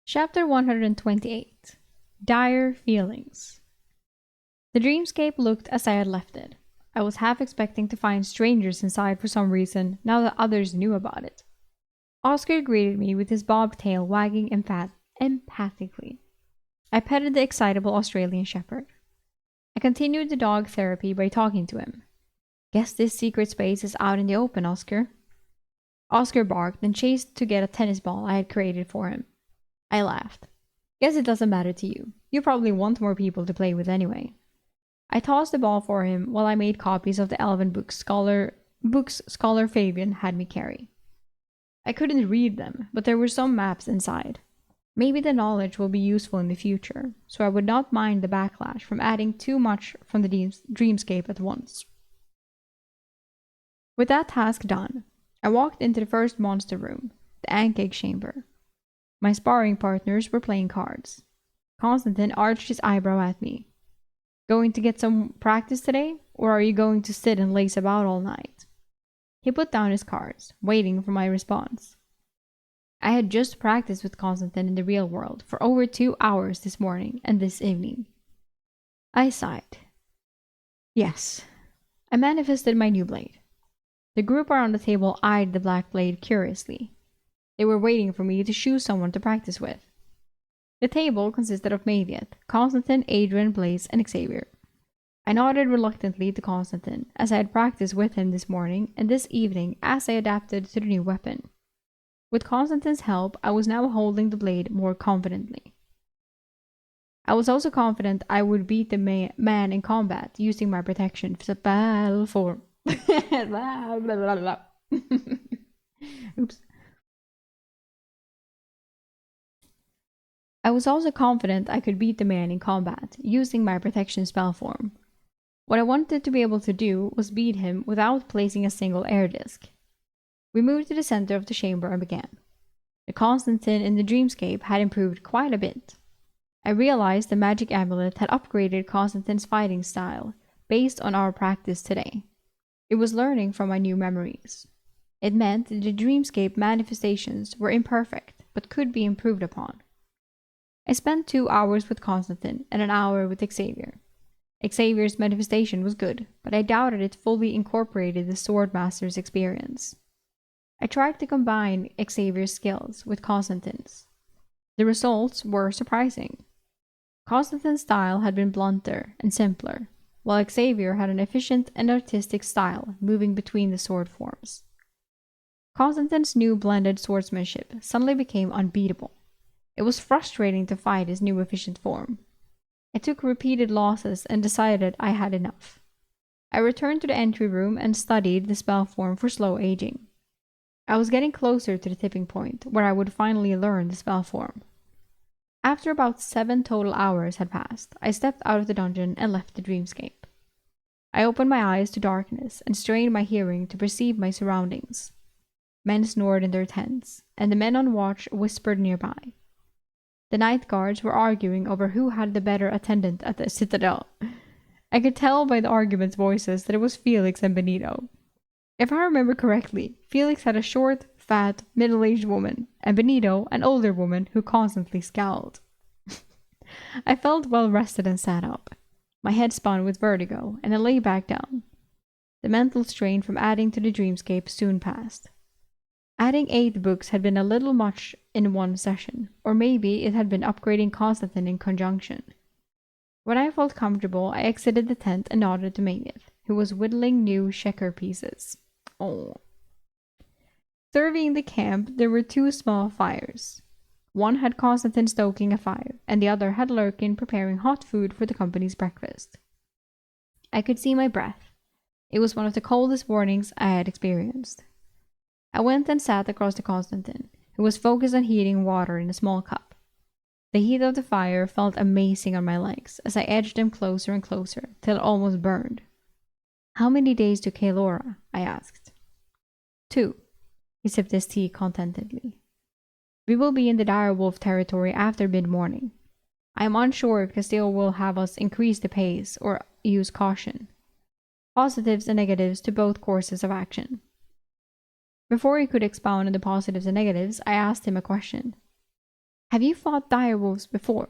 Chapter 128. Dire Feelings. The dreamscape looked as I had left it. I was half expecting to find strangers inside for some reason, now that others knew about it. Oscar greeted me with his bobtail wagging empathically. I petted the excitable Australian shepherd. I continued the dog therapy by talking to him. Guess this secret space is out in the open, Oscar. Oscar barked and chased to get a tennis ball I had created for him. I laughed. Guess it doesn't matter to you. You probably want more people to play with anyway. I tossed the ball for him while I made copies of the elven books Scholar Fabian had me carry. I couldn't read them, but there were some maps inside. Maybe the knowledge will be useful in the future, so I would not mind the backlash from adding too much from the dreamscape at once. With that task done, I walked into the first monster room, the Ankeg chamber. My sparring partners were playing cards. Constantine arched his eyebrow at me. Going to get some practice today, or are you going to sit and lace about all night? He put down his cards, waiting for my response. I had just practiced with Constantine in the real world for over 2 hours this morning and this evening. I sighed. Yes, I manifested my new blade. The group around the table eyed the black blade curiously. They were waiting for me to choose someone to practice with. The table consisted of Mavieth, Constantine, Adrian, Blaze, and Xavier. I nodded reluctantly to Constantine, as I had practiced with him this morning and this evening as I adapted to the new weapon. With Constantine's help, I was now holding the blade more confidently. I was also confident I would beat the man in combat using my protection spell form. Oops. I was also confident I could beat the man in combat using my protection spell form. What I wanted to be able to do was beat him without placing a single air disc. We moved to the center of the chamber and began. The Constantine in the dreamscape had improved quite a bit. I realized the magic amulet had upgraded Constantine's fighting style based on our practice today. It was learning from my new memories. It meant that the dreamscape manifestations were imperfect but could be improved upon. I spent 2 hours with Constantine and an hour with Xavier. Xavier's manifestation was good, but I doubted it fully incorporated the Swordmaster's experience. I tried to combine Xavier's skills with Constantine's. The results were surprising. Constantine's style had been blunter and simpler, while Xavier had an efficient and artistic style moving between the sword forms. Constantine's new blended swordsmanship suddenly became unbeatable. It was frustrating to fight his new efficient form. I took repeated losses and decided I had enough. I returned to the entry room and studied the spell form for slow aging. I was getting closer to the tipping point where I would finally learn the spell form. After about 7 total hours had passed, I stepped out of the dungeon and left the dreamscape. I opened my eyes to darkness and strained my hearing to perceive my surroundings. Men snored in their tents, and the men on watch whispered nearby. The night guards were arguing over who had the better attendant at the citadel. I could tell by the arguments' voices that it was Felix and Benito. If I remember correctly, Felix had a short, fat, middle-aged woman, and Benito an older woman who constantly scowled. I felt well rested and sat up. My head spun with vertigo, and I lay back down. The mental strain from adding to the dreamscape soon passed. Adding 8 books had been a little much in one session, or maybe it had been upgrading Constantine in conjunction. When I felt comfortable, I exited the tent and nodded to Mavieth, who was whittling new checker pieces. Oh. Serving the camp, there were 2 small fires. One had Constantine stoking a fire, and the other had Lurkin preparing hot food for the company's breakfast. I could see my breath. It was one of the coldest mornings I had experienced. I went and sat across to Constantine, who was focused on heating water in a small cup. The heat of the fire felt amazing on my legs as I edged them closer and closer till it almost burned. "How many days to Kaelora?" I asked. 2. He sipped his tea contentedly. "We will be in the direwolf territory after mid-morning. I am unsure if Castile will have us increase the pace or use caution. Positives and negatives to both courses of action." Before he could expound on the positives and negatives, I asked him a question. "Have you fought direwolves before?"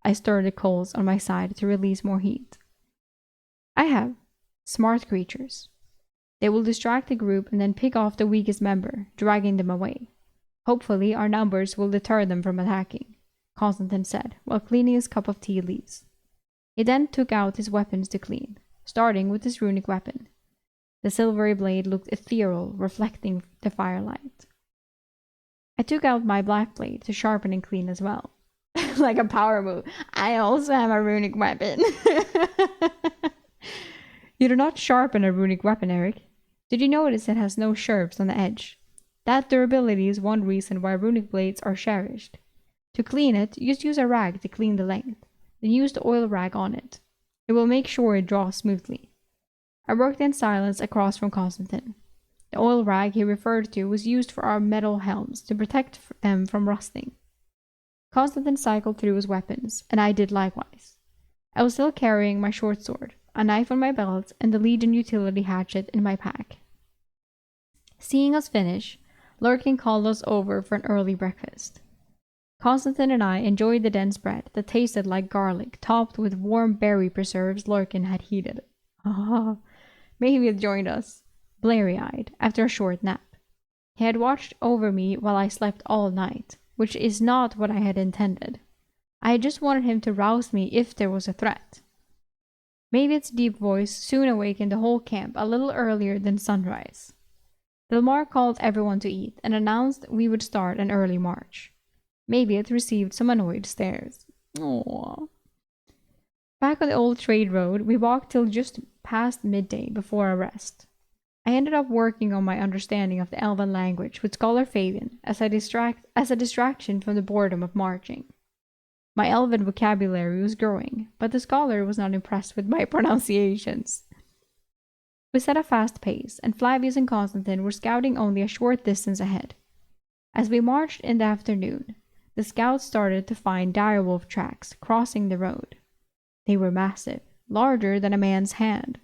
I stirred the coals on my side to release more heat. "I have. Smart creatures. They will distract the group and then pick off the weakest member, dragging them away. Hopefully our numbers will deter them from attacking," Constantine said, while cleaning his cup of tea leaves. He then took out his weapons to clean, starting with his runic weapon. The silvery blade looked ethereal, reflecting the firelight. I took out my black blade to sharpen and clean as well. Like a power move. I also have a runic weapon. You do not sharpen a runic weapon, Eric. Did you notice it has no sharps on the edge? That durability is one reason why runic blades are cherished. To clean it, just use a rag to clean the length. Then use the oil rag on it. It will make sure it draws smoothly. I worked in silence across from Constantine. The oil rag he referred to was used for our metal helms to protect them from rusting. Constantine cycled through his weapons, and I did likewise. I was still carrying my short sword, a knife on my belt, and the Legion utility hatchet in my pack. Seeing us finish, Lurkin called us over for an early breakfast. Constantine and I enjoyed the dense bread that tasted like garlic, topped with warm berry preserves Lurkin had heated. Maybe had joined us, bleary-eyed, after a short nap. He had watched over me while I slept all night, which is not what I had intended. I had just wanted him to rouse me if there was a threat. Mavid's deep voice soon awakened the whole camp a little earlier than sunrise. Delmar called everyone to eat and announced we would start an early march. Mavid received some annoyed stares. Aww. Back on the old trade road, we walked till just past midday before a rest. I ended up working on my understanding of the Elven language with Scholar Fabian as a distraction from the boredom of marching. My Elven vocabulary was growing, but the scholar was not impressed with my pronunciations. We set a fast pace, and Flavius and Constantine were scouting only a short distance ahead. As we marched in the afternoon, the scouts started to find direwolf tracks crossing the road. They were massive, larger than a man's hand.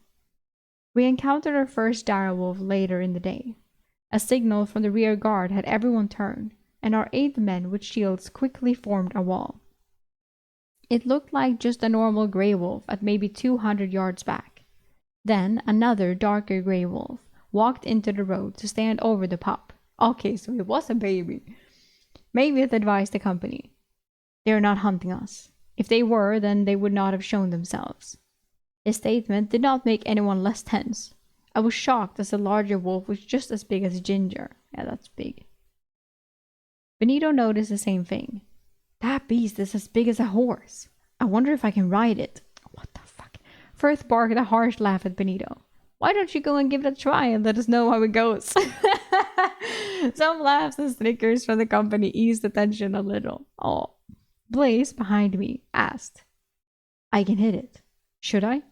We encountered our first direwolf later in the day. A signal from the rear guard had everyone turn, and our 8 men with shields quickly formed a wall. It looked like just a normal grey wolf at maybe 200 yards back. Then another darker grey wolf walked into the road to stand over the pup. Okay, so it was a baby. Maybe it advised the company. They are not hunting us. If they were, then they would not have shown themselves. His statement did not make anyone less tense. I was shocked as the larger wolf was just as big as Ginger. Yeah, that's big. Benito noticed the same thing. That beast is as big as a horse. I wonder if I can ride it. What the fuck? Firth barked a harsh laugh at Benito. Why don't you go and give it a try and let us know how it goes? Some laughs and snickers from the company eased the tension a little. Oh. Blaze, behind me, asked. I can hit it. Should I?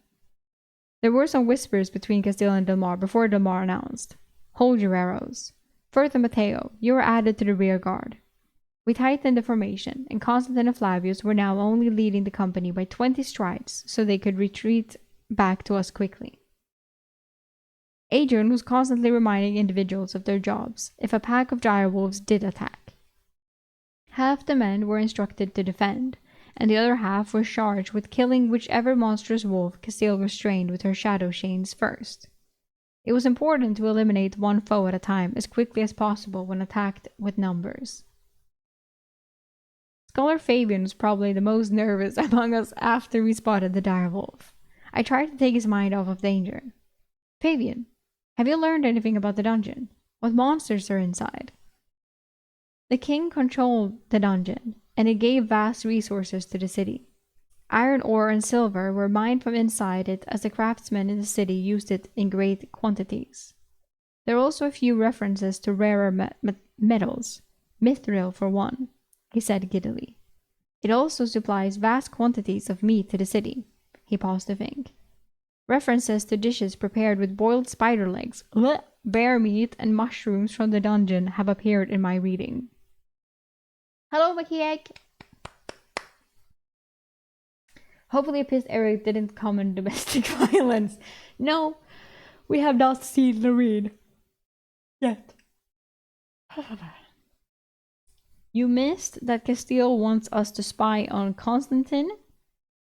There were some whispers between Castile and Delmar before Delmar announced. Hold your arrows. Firth and Mateo, you are added to the rear guard. We tightened the formation, and Constantine and Flavius were now only leading the company by 20 strides so they could retreat back to us quickly. Adrian was constantly reminding individuals of their jobs if a pack of direwolves did attack. Half the men were instructed to defend, and the other half were charged with killing whichever monstrous wolf Castile restrained with her shadow chains first. It was important to eliminate one foe at a time as quickly as possible when attacked with numbers. Scholar Fabian was probably the most nervous among us after we spotted the direwolf. I tried to take his mind off of danger. Fabian, have you learned anything about the dungeon? What monsters are inside? The king controlled the dungeon, and it gave vast resources to the city. Iron ore and silver were mined from inside it as the craftsmen in the city used it in great quantities. There are also a few references to rarer metals, mithril for one, he said giddily. It also supplies vast quantities of meat to the city. He paused to think. References to dishes prepared with boiled spider legs, bear meat, and mushrooms from the dungeon have appeared in my reading. Hello, Makiek! Hopefully pissed Eric didn't comment domestic violence. No, we have not seen Loreen yet. You missed that Castile wants us to spy on Constantine.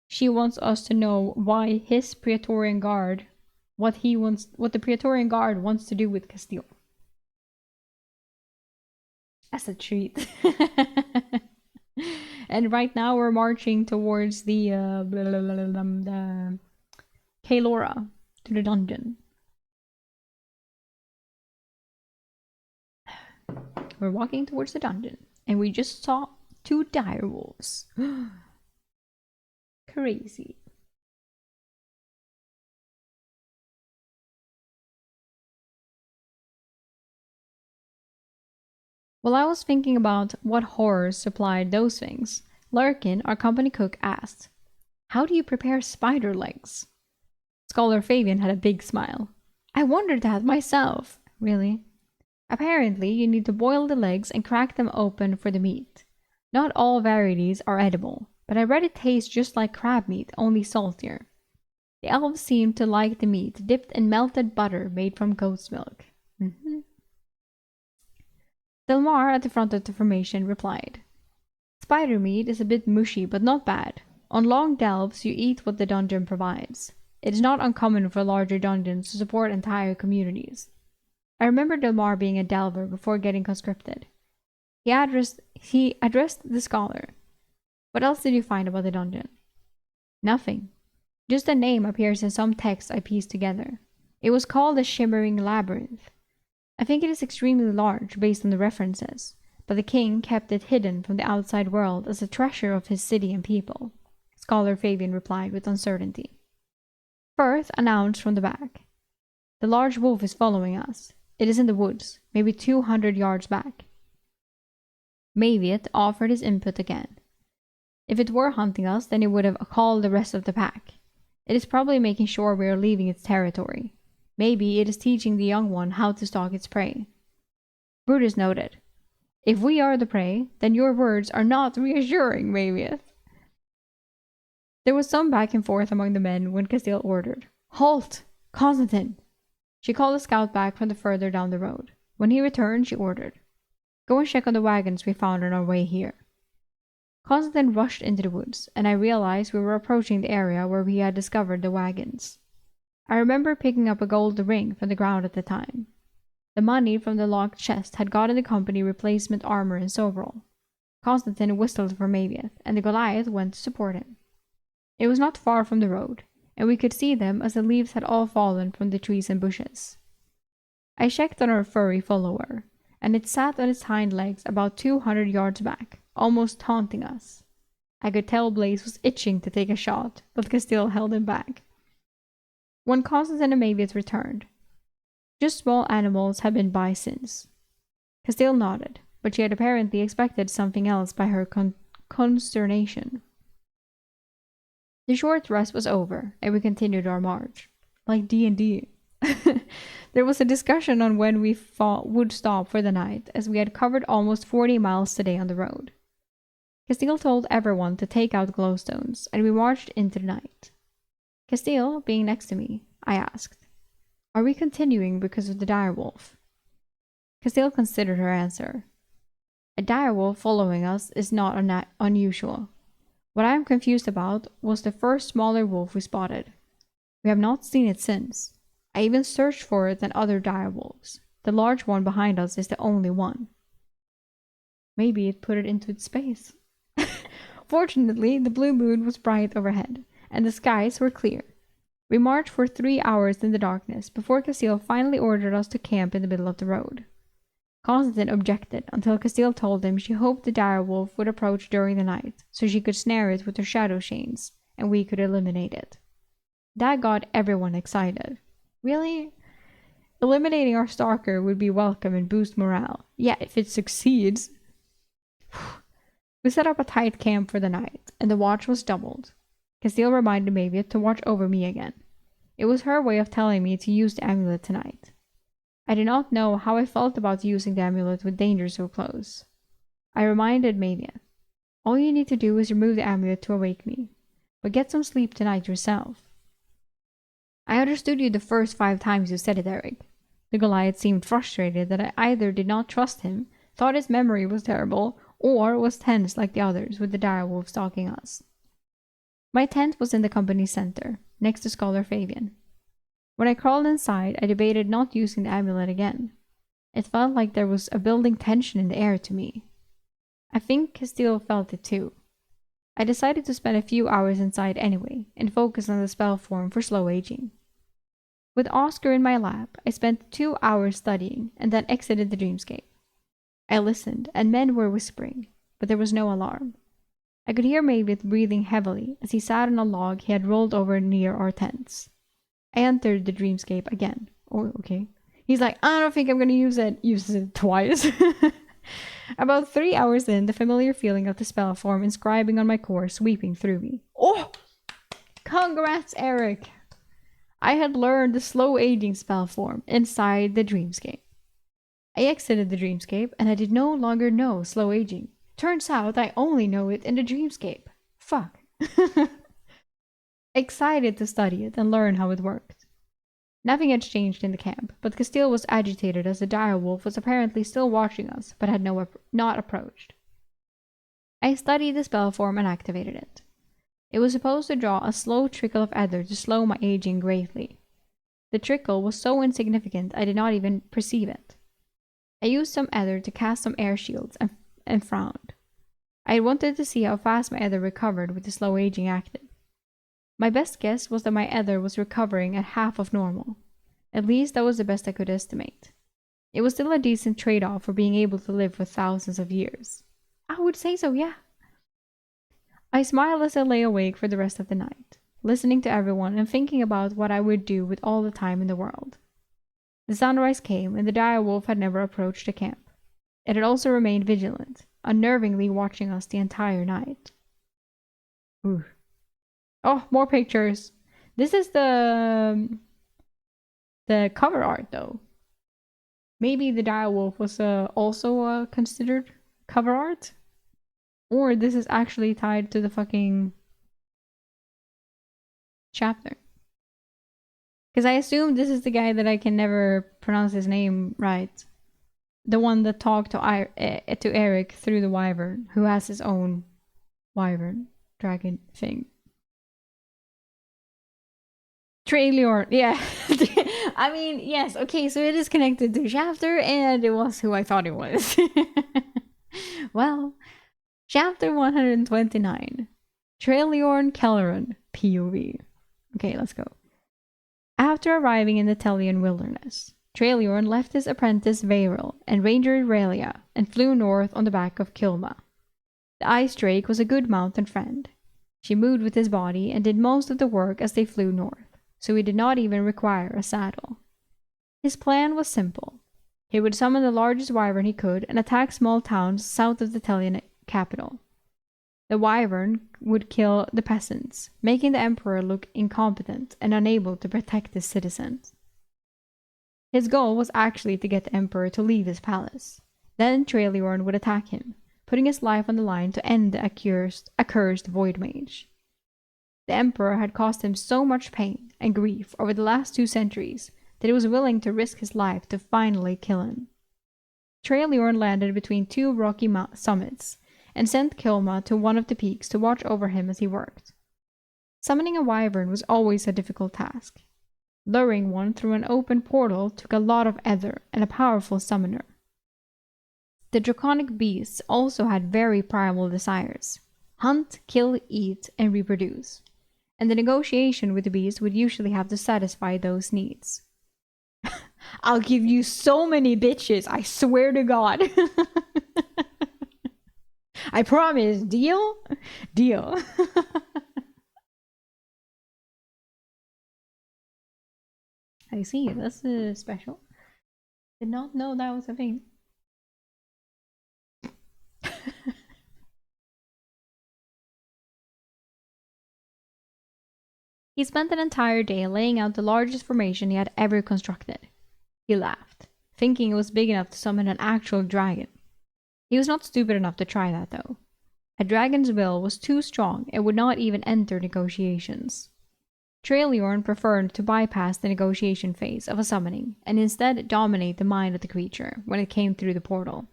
She wants us to know why his Praetorian Guard, what the Praetorian Guard wants to do with Castile. As a treat. And right now we're marching towards the Kaelora, to the dungeon. we're walking towards the dungeon, and we just saw 2 dire wolves. Crazy. While I was thinking about what horrors supplied those things, Larkin, our company cook, asked, "How do you prepare spider legs?" Scholar Fabian had a big smile. "I wondered that myself." "Really?" "Apparently, you need to boil the legs and crack them open for the meat. Not all varieties are edible, but I read it tastes just like crab meat, only saltier. The elves seem to like the meat dipped in melted butter made from goat's milk." Delmar at the front of the formation replied, "Spider meat is a bit mushy, but not bad. On long delves, you eat what the dungeon provides. It is not uncommon for larger dungeons to support entire communities." I remember Delmar being a delver before getting conscripted. He addressed the scholar. "What else did you find about the dungeon?" "Nothing. Just a name appears in some text I pieced together. It was called the Shimmering Labyrinth. I think it is extremely large based on the references, but the king kept it hidden from the outside world as a treasure of his city and people," Scholar Fabian replied with uncertainty. Firth announced from the back, "The large wolf is following us. It is in the woods, maybe 200 yards back." Maviot offered his input again. "If it were hunting us, then it would have called the rest of the pack. It is probably making sure we are leaving its territory. Maybe it is teaching the young one how to stalk its prey." Brutus noted, "If we are the prey, then your words are not reassuring, Maviot." There was some back and forth among the men when Castile ordered, "Halt! Constantine!" She called a scout back from the further down the road. When he returned, she ordered, "Go and check on the wagons we found on our way here." Constantine rushed into the woods, and I realized we were approaching the area where we had discovered the wagons. I remember picking up a gold ring from the ground at the time. The money from the locked chest had gotten the company replacement armor and soberol. Constantine whistled for Maviot, and the Goliath went to support him. It was not far from the road, and we could see them as the leaves had all fallen from the trees and bushes. I checked on our furry follower, and it sat on its hind legs about 200 yards back, almost taunting us. I could tell Blaze was itching to take a shot, but Castile held him back. When Constantine and Maviot returned, "Just small animals have been by since." Castile nodded, but she had apparently expected something else by her consternation. The short rest was over, and we continued our march. Like D&D. There was a discussion on when we would stop for the night, as we had covered almost 40 miles today on the road. Castile told everyone to take out glowstones, and we marched into the night. Castile, being next to me, I asked, "Are we continuing because of the direwolf?" Castile considered her answer. "A direwolf following us is not unusual. What I am confused about was the first smaller wolf we spotted. We have not seen it since. I even searched for it and other direwolves. The large one behind us is the only one." Maybe it put it into its space. Fortunately, the blue moon was bright overhead, and the skies were clear. We marched for 3 hours in the darkness before Castile finally ordered us to camp in the middle of the road. Constantine objected until Castile told him she hoped the direwolf would approach during the night so she could snare it with her shadow chains, and we could eliminate it. That got everyone excited. Really? Eliminating our stalker would be welcome and boost morale. Yeah, if it succeeds. We set up a tight camp for the night, and the watch was doubled. Castile reminded Maviot to watch over me again. It was her way of telling me to use the amulet tonight. I did not know how I felt about using the amulet with danger so close. I reminded Maviot, "All you need to do is remove the amulet to awake me, but get some sleep tonight yourself." "I understood you the first 5 times you said it, Eric." The Goliath seemed frustrated that I either did not trust him, thought his memory was terrible, or was tense like the others with the direwolf stalking us. My tent was in the company's center, next to Scholar Fabian. When I crawled inside, I debated not using the amulet again. It felt like there was a building tension in the air to me. I think Castile felt it too. I decided to spend a few hours inside anyway, and focus on the spell form for slow aging. With Oscar in my lap, I spent 2 hours studying, and then exited the dreamscape. I listened, and men were whispering, but there was no alarm. I could hear Mavis breathing heavily as he sat on a log he had rolled over near our tents. I entered the dreamscape again. Oh, okay. He's like, I don't think I'm gonna use it. Uses it twice. About 3 hours in, the familiar feeling of the spell form inscribing on my core sweeping through me. Oh! Congrats, Eric! I had learned the slow aging spell form inside the dreamscape. I exited the dreamscape and I did no longer know slow aging. Turns out I only know it in the dreamscape. Fuck. Excited to study it and learn how it worked. Nothing had changed in the camp, but Castile was agitated as the direwolf was apparently still watching us, but had not approached. I studied the spell form and activated it. It was supposed to draw a slow trickle of ether to slow my aging greatly. The trickle was so insignificant I did not even perceive it. I used some ether to cast some air shields and frowned. I wanted to see how fast my ether recovered with the slow aging active. My best guess was that my ether was recovering at half of normal. At least that was the best I could estimate. It was still a decent trade-off for being able to live for thousands of years. I would say so, yeah. I smiled as I lay awake for the rest of the night, listening to everyone and thinking about what I would do with all the time in the world. The sunrise came and the direwolf had never approached the camp. It had also remained vigilant, unnervingly watching us the entire night. Ooh. Oh, more pictures. This is the cover art, though. Maybe the direwolf was also considered cover art? Or this is actually tied to the fucking chapter. Because I assume this is the guy that I can never pronounce his name right. The one that talked to Eric through the wyvern, who has his own wyvern dragon thing. Traileor, yeah. I mean, yes, okay, so it is connected to chapter, and it was who I thought it was. Well, chapter 129. Traileorn Kelleran, POV. Okay, let's go. After arriving in the Telian wilderness, Traileorn left his apprentice Veyril and Ranger Relia and flew north on the back of Kilma. The Ice Drake was a good mountain friend. She moved with his body and did most of the work as they flew north, so he did not even require a saddle. His plan was simple. He would summon the largest wyvern he could and attack small towns south of the Telian capital. The wyvern would kill the peasants, making the emperor look incompetent and unable to protect his citizens. His goal was actually to get the emperor to leave his palace. Then Traileorn would attack him, putting his life on the line to end the accursed void mage. The emperor had caused him so much pain and grief over the last 2 centuries that he was willing to risk his life to finally kill him. Traileorn landed between 2 rocky summits and sent Kilma to one of the peaks to watch over him as he worked. Summoning a wyvern was always a difficult task. Luring one through an open portal took a lot of ether and a powerful summoner. The draconic beasts also had very primal desires: hunt, kill, eat, and reproduce. And the negotiation with the beast would usually have to satisfy those needs. I'll give you so many bitches, I swear to God. I promise. Deal? Deal. I see. That's special. Did not know that was a thing. He spent an entire day laying out the largest formation he had ever constructed. He laughed, thinking it was big enough to summon an actual dragon. He was not stupid enough to try that, though. A dragon's will was too strong and would not even enter negotiations. Traileorn preferred to bypass the negotiation phase of a summoning and instead dominate the mind of the creature when it came through the portal.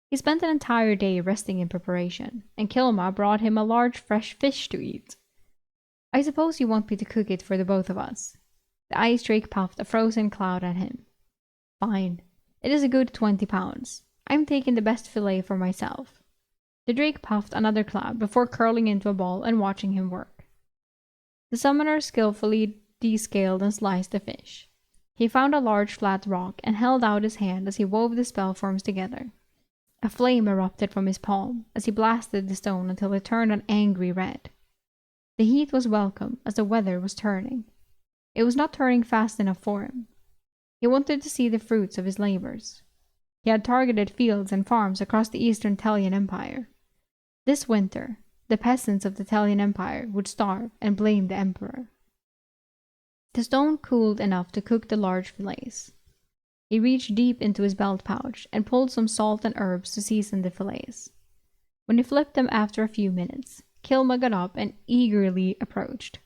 He spent an entire day resting in preparation, and Kilma brought him a large fresh fish to eat. I suppose you want me to cook it for the both of us. The Ice Drake puffed a frozen cloud at him. Fine. It is a good 20 pounds. I'm taking the best fillet for myself. The Drake puffed another cloud before curling into a ball and watching him work. The summoner skillfully descaled and sliced the fish. He found a large flat rock and held out his hand as he wove the spell forms together. A flame erupted from his palm as he blasted the stone until it turned an angry red. The heat was welcome as the weather was turning. It was not turning fast enough for him. He wanted to see the fruits of his labors. He had targeted fields and farms across the eastern Telian Empire. This winter, the peasants of the Telian Empire would starve and blame the emperor. The stone cooled enough to cook the large fillets. He reached deep into his belt pouch and pulled some salt and herbs to season the fillets. When he flipped them after a few minutes, Kilma got up and eagerly approached.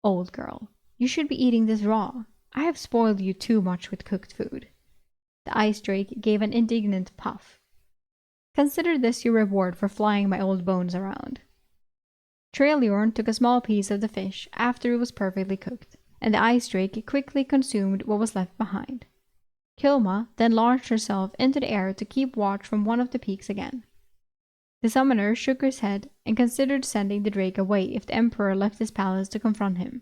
"Old girl, you should be eating this raw. I have spoiled you too much with cooked food." The ice drake gave an indignant puff. "Consider this your reward for flying my old bones around." Traeliorn took a small piece of the fish after it was perfectly cooked, and the ice drake quickly consumed what was left behind. Kilma then launched herself into the air to keep watch from one of the peaks again. The summoner shook his head and considered sending the drake away if the emperor left his palace to confront him.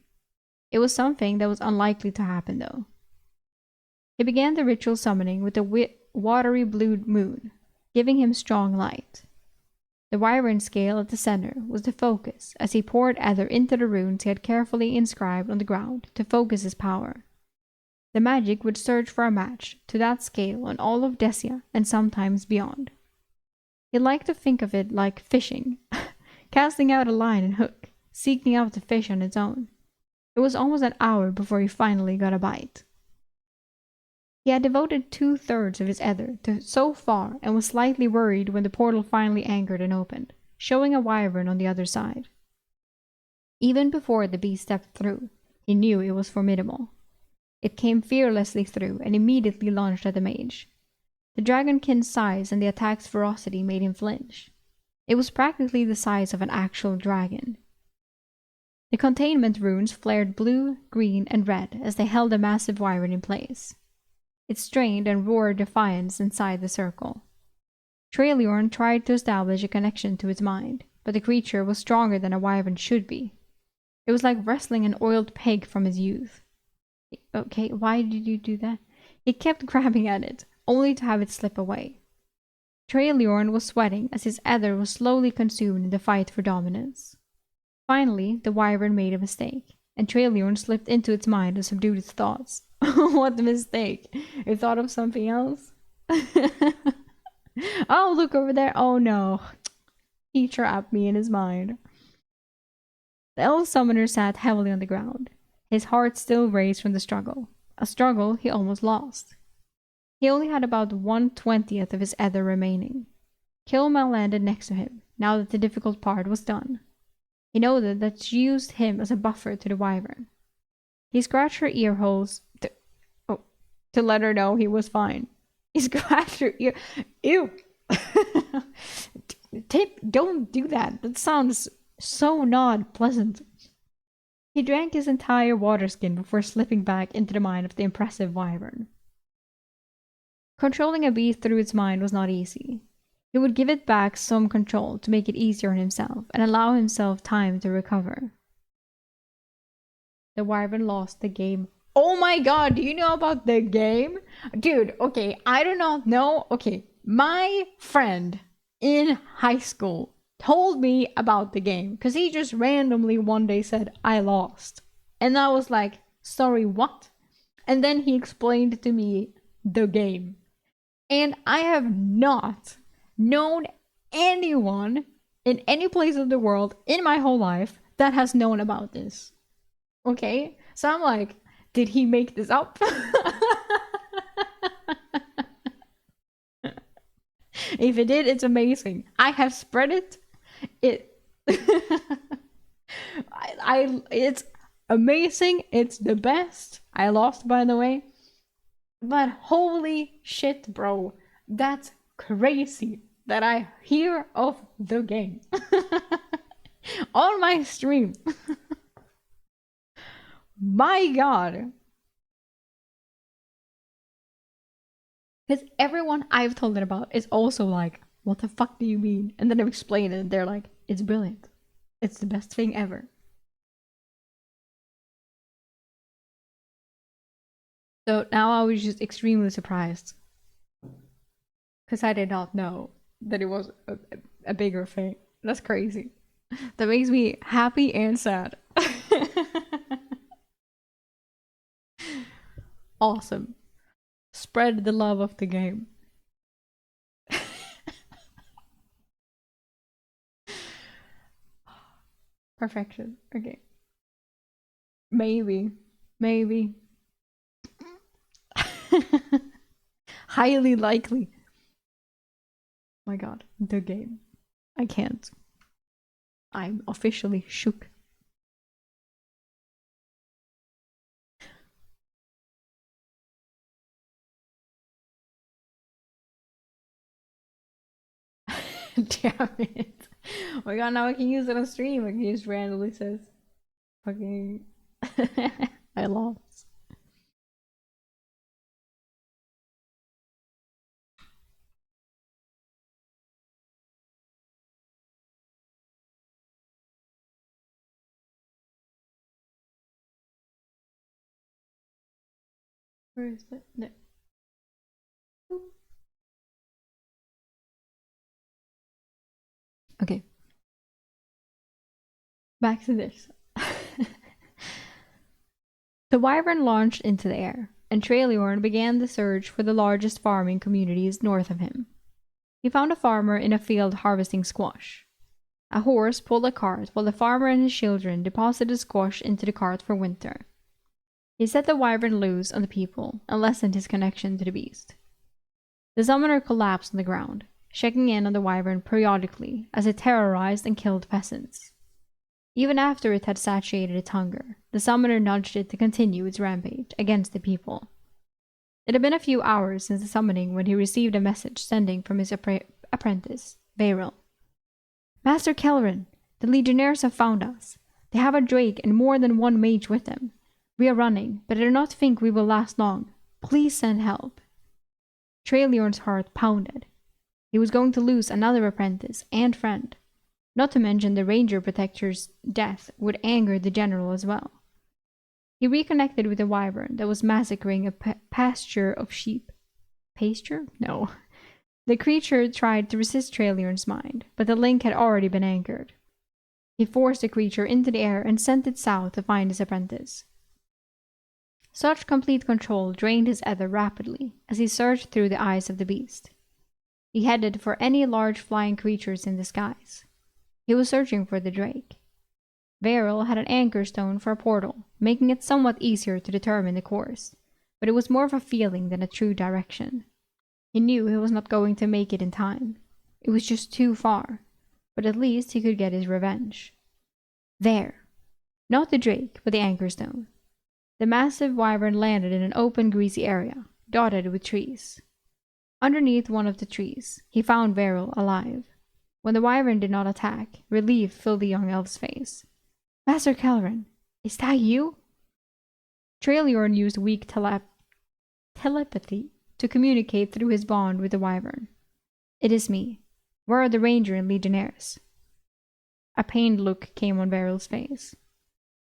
It was something that was unlikely to happen, though. He began the ritual summoning with the watery blue moon, giving him strong light. The wyvern scale at the center was the focus as he poured ether into the runes he had carefully inscribed on the ground to focus his power. The magic would search for a match to that scale on all of Desia and sometimes beyond. He liked to think of it like fishing, casting out a line and hook, seeking out the fish on its own. It was almost an hour before he finally got a bite. He had devoted 2/3 of his ether to so far and was slightly worried when the portal finally anchored and opened, showing a wyvern on the other side. Even before the beast stepped through, he knew it was formidable. It came fearlessly through and immediately launched at the mage. The dragonkin's size and the attack's ferocity made him flinch. It was practically the size of an actual dragon. The containment runes flared blue, green, and red as they held the massive wyvern in place. It strained and roared defiance inside the circle. Traeliorn tried to establish a connection to its mind, but the creature was stronger than a wyvern should be. It was like wrestling an oiled pig from his youth. "Okay, why did you do that?" He kept grabbing at it, only to have it slip away. Traeliorn was sweating as his ether was slowly consumed in the fight for dominance. Finally, the wyvern made a mistake, and Traeliorn slipped into its mind and subdued its thoughts. What a mistake! It thought of something else? Oh, look over there! Oh no! He trapped me in his mind. The elf summoner sat heavily on the ground. His heart still raced from the struggle. A struggle he almost lost. He only had about 1/20th of his ether remaining. Kilma landed next to him, now that the difficult part was done. He noted that she used him as a buffer to the wyvern. He scratched her ear holes to let her know he was fine. He scratched her ear. Ew! Tip, don't do that. That sounds so not pleasant. He drank his entire water skin before slipping back into the mind of the impressive wyvern. Controlling a beast through its mind was not easy. He would give it back some control to make it easier on himself and allow himself time to recover. The wyvern lost the game. Oh my god, do you know about the game? Dude, okay, I do not know. Okay, my friend in high school told me about the game because he just randomly one day said, "I lost." And I was like, "Sorry, what?" And then he explained to me the game. And I have not known anyone in any place of the world in my whole life that has known about this. Okay? So I'm like, did he make this up? If he did, it's amazing. I have spread it. It's amazing. It's the best. I lost, by the way. But holy shit, bro. That's crazy that I hear of the game on my stream. My god. Because everyone I've told it about is also like, "What the fuck do you mean?" And then I explain it and they're like, "It's brilliant. It's the best thing ever." So now I was just extremely surprised because I did not know that it was a bigger thing. That's crazy. That makes me happy and sad. Awesome. Spread the love of the game. Perfection. Okay. Maybe. Maybe. Highly likely. My god. The game. I can't. I'm officially shook. Damn it. Oh my god, now I can use it on stream. I can just randomly says fucking I lost. Where is it? No. Okay. Back to this. The wyvern launched into the air, and Traileorn began the search for the largest farming communities north of him. He found a farmer in a field harvesting squash. A horse pulled a cart while the farmer and his children deposited squash into the cart for winter. He set the wyvern loose on the people and lessened his connection to the beast. The summoner collapsed on the ground, checking in on the wyvern periodically as it terrorized and killed peasants. Even after it had satiated its hunger, the summoner nudged it to continue its rampage against the people. It had been a few hours since the summoning when he received a message sending from his apprentice, Beryl. Master Kelleran, the legionnaires have found us. They have a drake and more than one mage with them. We are running, but I do not think we will last long. Please send help. Traileorn's heart pounded. He was going to lose another apprentice and friend. Not to mention the ranger protector's death would anger the general as well. He reconnected with the wyvern that was massacring a pasture of sheep. Pasture? No. The creature tried to resist Traileorn's mind, but the link had already been anchored. He forced the creature into the air and sent it south to find his apprentice. Such complete control drained his ether rapidly as he searched through the eyes of the beast. He headed for any large flying creatures in the skies. He was searching for the drake. Beryl had an anchor stone for a portal, making it somewhat easier to determine the course, but it was more of a feeling than a true direction. He knew he was not going to make it in time. It was just too far, but at least he could get his revenge. There. Not the drake, but the anchor stone. The massive wyvern landed in an open, greasy area, dotted with trees. Underneath one of the trees, he found Beryl alive. When the wyvern did not attack, relief filled the young elf's face. Master Kelleran, is that you? Traileorn used weak telepathy to communicate through his bond with the wyvern. It is me. Where are the ranger and legionnaires? A pained look came on Beryl's face.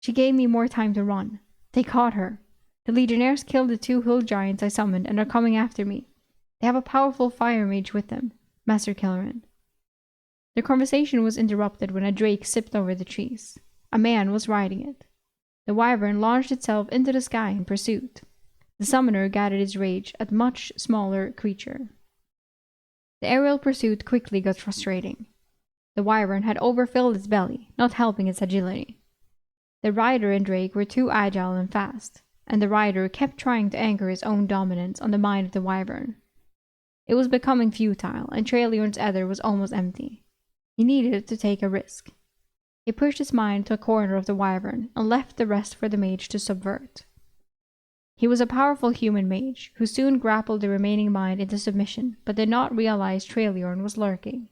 She gave me more time to run. They caught her. The legionnaires killed the 2 hill giants I summoned and are coming after me. They have a powerful fire mage with them, Master Kelleran. The conversation was interrupted when a drake zipped over the trees. A man was riding it. The wyvern launched itself into the sky in pursuit. The summoner gathered his rage at much smaller creature. The aerial pursuit quickly got frustrating. The wyvern had overfilled its belly, not helping its agility. The rider and drake were too agile and fast, and the rider kept trying to anchor his own dominance on the mind of the wyvern. It was becoming futile, and Traileorn's ether was almost empty. He needed to take a risk. He pushed his mind to a corner of the wyvern and left the rest for the mage to subvert. He was a powerful human mage who soon grappled the remaining mind into submission, but did not realize Traileorn was lurking.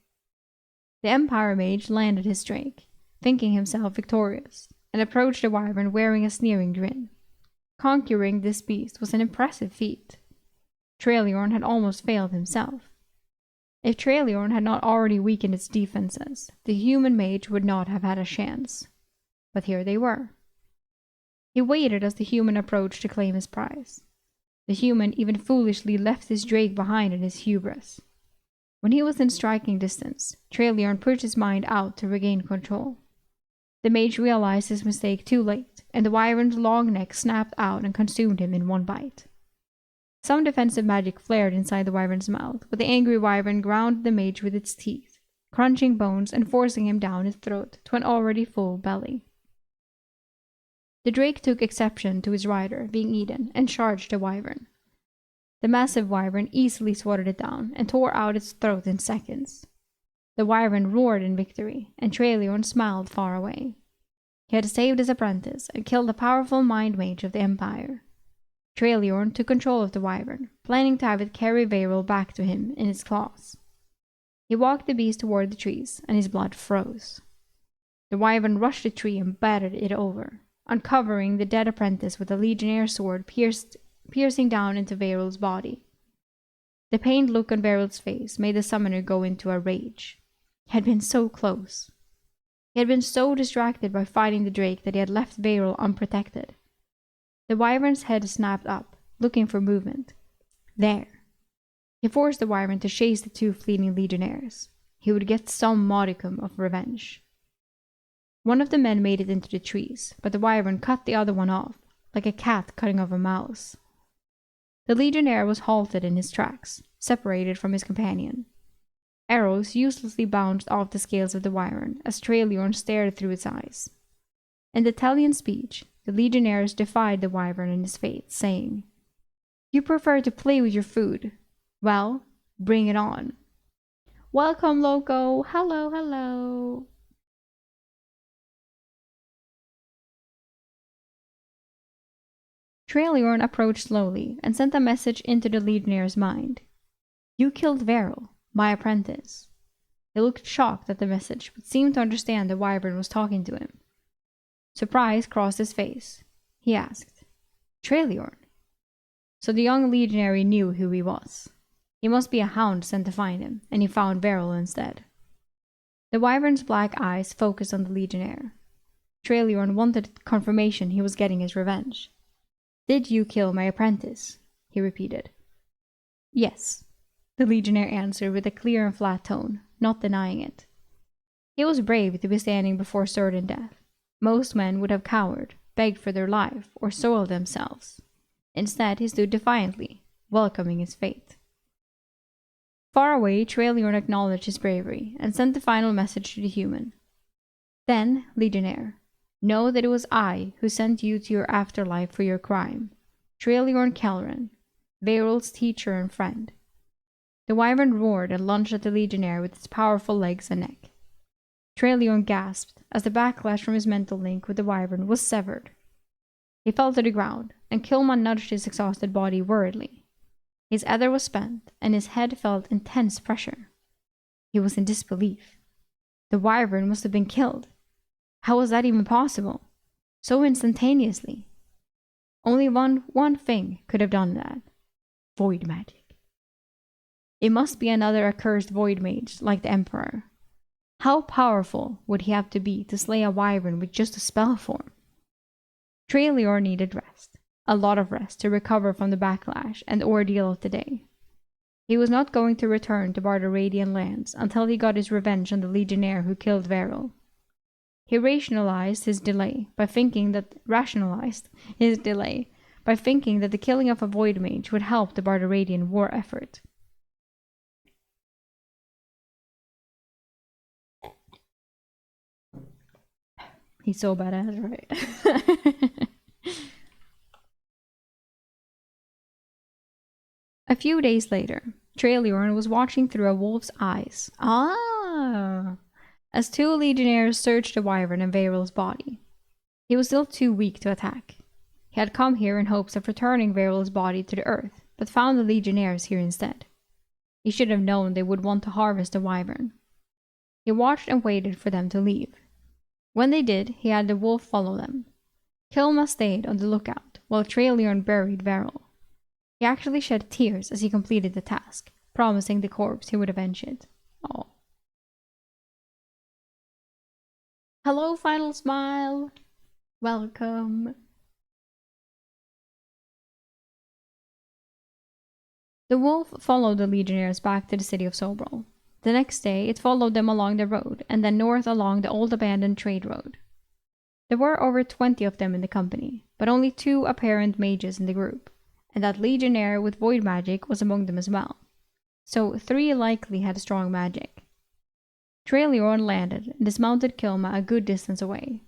The Empire mage landed his drake, thinking himself victorious, and approached the wyvern wearing a sneering grin. Conquering this beast was an impressive feat. Traileorn had almost failed himself. If Traileorn had not already weakened its defenses, the human mage would not have had a chance. But here they were. He waited as the human approached to claim his prize. The human even foolishly left his drake behind in his hubris. When he was in striking distance, Traeliorn pushed his mind out to regain control. The mage realized his mistake too late, and the wyvern's long neck snapped out and consumed him in one bite. Some defensive magic flared inside the wyvern's mouth, but the angry wyvern ground the mage with its teeth, crunching bones and forcing him down his throat to an already full belly. The drake took exception to his rider being eaten and charged the wyvern. The massive wyvern easily swatted it down and tore out its throat in seconds. The wyvern roared in victory, and Traeliorn smiled far away. He had saved his apprentice and killed a powerful mind mage of the Empire. Traeliorn took control of the wyvern, planning to have it carry Varel back to him in its claws. He walked the beast toward the trees, and his blood froze. The wyvern rushed the tree and battered it over, uncovering the dead apprentice with a legionnaire sword piercing down into Varel's body. The pained look on Varel's face made the summoner go into a rage. He had been so close. He had been so distracted by fighting the drake that he had left Varel unprotected. The wyvern's head snapped up, looking for movement. There. He forced the wyvern to chase the two fleeing legionnaires. He would get some modicum of revenge. One of the men made it into the trees, but the wyvern cut the other one off, like a cat cutting off a mouse. The legionnaire was halted in his tracks, separated from his companion. Arrows uselessly bounced off the scales of the wyvern as Traeliorn stared through its eyes. In the Italian speech, the legionnaires defied the wyvern and his fate, saying, "You prefer to play with your food. Well, bring it on." Welcome, Loco! Hello, hello! Traeliorn approached slowly and sent a message into the legionnaire's mind. "You killed Varel, my apprentice." He looked shocked at the message, but seemed to understand the wyvern was talking to him. Surprise crossed his face. He asked, "Traeliorn?" So the young legionary knew who he was. He must be a hound sent to find him, and he found Varel instead. The wyvern's black eyes focused on the legionnaire. Traeliorn wanted confirmation he was getting his revenge. "Did you kill my apprentice?" he repeated. "Yes," the legionnaire answered with a clear and flat tone, not denying it. He was brave to be standing before certain death. Most men would have cowered, begged for their life, or soiled themselves. Instead, he stood defiantly, welcoming his fate. Far away, Traeliorn acknowledged his bravery and sent the final message to the human. "Then, legionnaire, know that it was I who sent you to your afterlife for your crime. Traeliorn Kelren, Varel's teacher and friend." The wyvern roared and lunged at the legionnaire with its powerful legs and neck. Traeliorn gasped as the backlash from his mental link with the wyvern was severed. He fell to the ground, and Kilman nudged his exhausted body worriedly. His ether was spent, and his head felt intense pressure. He was in disbelief. The wyvern must have been killed. How was that even possible? So instantaneously. Only one thing could have done that. Void magic. It must be another accursed void mage like the Emperor. How powerful would he have to be to slay a wyvern with just a spell form? Traeliorn needed rest. A lot of rest to recover from the backlash and the ordeal of the day. He was not going to return to Bardaradian lands until he got his revenge on the legionnaire who killed Varel. He rationalized his delay by thinking that the killing of a void mage would help the Bardaradian war effort. He's so badass, right? A few days later, Traeliorn was watching through a wolf's eyes. As two legionnaires searched the wyvern and Varel's body. He was still too weak to attack. He had come here in hopes of returning Varel's body to the earth, but found the legionnaires here instead. He should have known they would want to harvest the wyvern. He watched and waited for them to leave. When they did, he had the wolf follow them. Kilma stayed on the lookout, while Traeliorn buried Varel. He actually shed tears as he completed the task, promising the corpse he would avenge it. Oh. Hello, Final Smile! Welcome! The wolf followed the legionnaires back to the city of Sobral. The next day, it followed them along the road, and then north along the old abandoned trade road. There were over 20 of them in the company, but only 2 apparent mages in the group, and that legionnaire with void magic was among them as well. So 3 likely had strong magic. Traeliorn landed and dismounted Kilma a good distance away.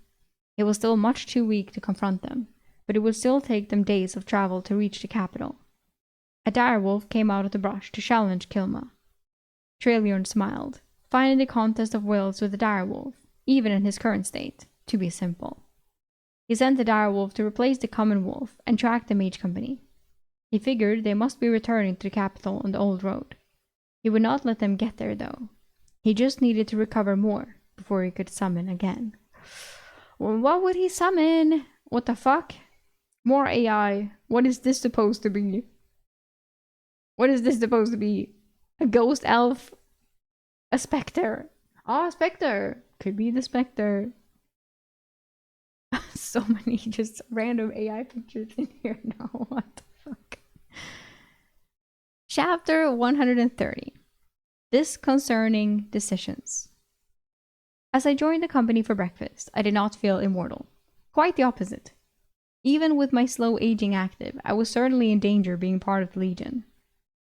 It was still much too weak to confront them, but it would still take them days of travel to reach the capital. A direwolf came out of the brush to challenge Kilma. Traeliorn smiled, finding the contest of wills with the direwolf, even in his current state, to be simple. He sent the direwolf to replace the common wolf and track the mage company. He figured they must be returning to the capital on the old road. He would not let them get there, though. He just needed to recover more before he could summon again. Well, what would he summon? What the fuck? More AI. What is this supposed to be? What is this supposed to be? A ghost elf? A specter? Oh, a specter. Could be the specter. So many just random AI pictures in here now. What the fuck? Chapter 130. Disconcerting decisions. As I joined the company for breakfast, I did not feel immortal. Quite the opposite. Even with my slow aging active, I was certainly in danger being part of the Legion.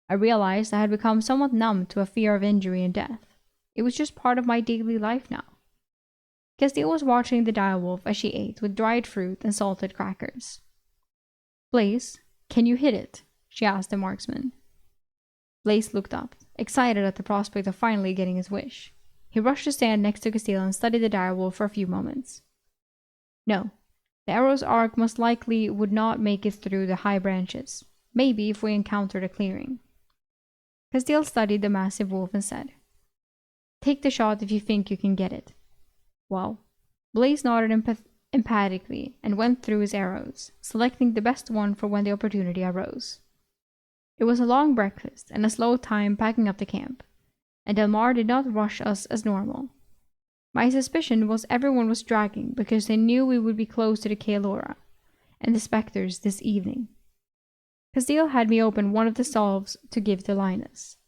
I realized I had become somewhat numb to a fear of injury and death. It was just part of my daily life now. Castile was watching the direwolf as she ate with dried fruit and salted crackers. Blaze, can you hit it? She asked the marksman. Blaze looked up, excited at the prospect of finally getting his wish. He rushed to stand next to Castile and studied the direwolf for a few moments. No, the arrow's arc most likely would not make it through the high branches, maybe if we encountered a clearing. Castile studied the massive wolf and said, "Take the shot if you think you can get it." Well, Blaze nodded emphatically and went through his arrows, selecting the best one for when the opportunity arose. It was a long breakfast and a slow time packing up the camp, and Delmar did not rush us as normal. My suspicion was everyone was dragging because they knew we would be close to the Kaelora and the specters this evening. Castile had me open one of the salves to give to Linus.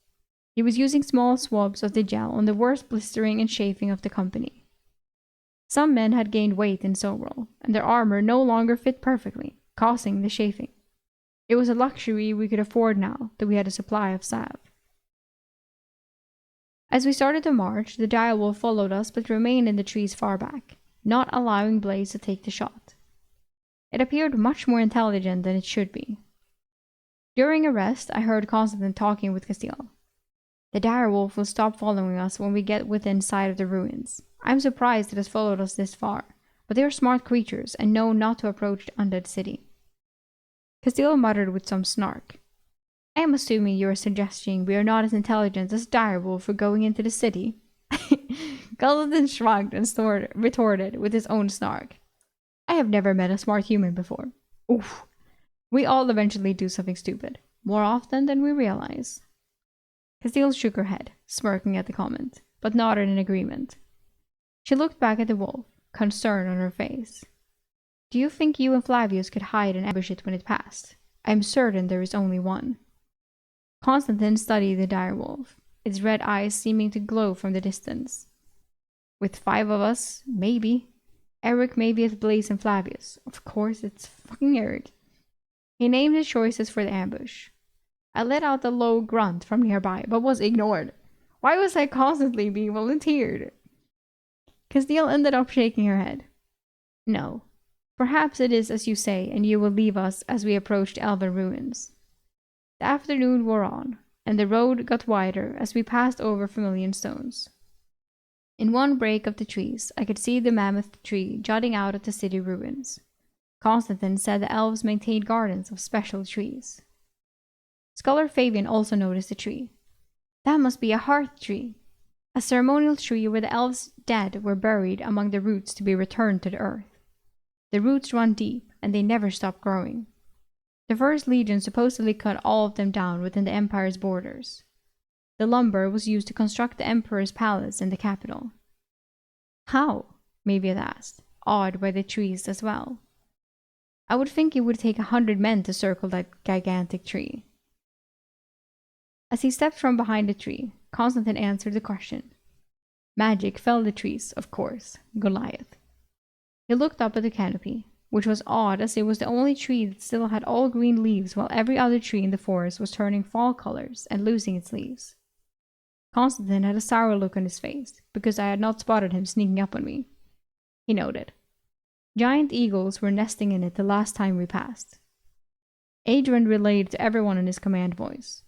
He was using small swabs of the gel on the worst blistering and chafing of the company. Some men had gained weight in Sobral, and their armor no longer fit perfectly, causing the chafing. It was a luxury we could afford now that we had a supply of salve. As we started to march, the direwolf followed us but remained in the trees far back, not allowing Blaze to take the shot. It appeared much more intelligent than it should be. During a rest, I heard Constantine talking with Castile. The direwolf will stop following us when we get within sight of the ruins. I'm surprised it has followed us this far, but they are smart creatures and know not to approach the undead city. Castile muttered with some snark. I am assuming you are suggesting we are not as intelligent as direwolf for going into the city. Constantine shrugged and retorted with his own snark. I have never met a smart human before. Oof. We all eventually do something stupid, more often than we realize. Castile shook her head, smirking at the comment, but nodded in agreement. She looked back at the wolf, concern on her face. Do you think you and Flavius could hide and ambush it when it passed? I am certain there is only one. Constantine studied the direwolf, its red eyes seeming to glow from the distance. With 5 of us, maybe. Eric may be with Blaze and Flavius. Of course, it's fucking Eric. He named his choices for the ambush. I let out a low grunt from nearby, but was ignored. Why was I constantly being volunteered? Castile ended up shaking her head. No. Perhaps it is as you say, and you will leave us as we approach the Elven ruins. The afternoon wore on, and the road got wider as we passed over familiar stones. In one break of the trees, I could see the mammoth tree jutting out of the city ruins. Constantine said the elves maintained gardens of special trees. Scholar Fabian also noticed the tree. That must be a hearth tree, a ceremonial tree where the elves' dead were buried among the roots to be returned to the earth. The roots run deep, and they never stop growing. The First Legion supposedly cut all of them down within the Empire's borders. The lumber was used to construct the Emperor's palace in the capital. How? Maybe it asked, awed by the trees as well. I would think it would take 100 men to circle that gigantic tree. As he stepped from behind the tree, Constantine answered the question. Magic felled the trees, of course, Goliath. He looked up at the canopy, which was odd as it was the only tree that still had all green leaves while every other tree in the forest was turning fall colors and losing its leaves. Constantine had a sour look on his face because I had not spotted him sneaking up on me. He noted. Giant eagles were nesting in it the last time we passed. Adrian relayed to everyone in his command voice.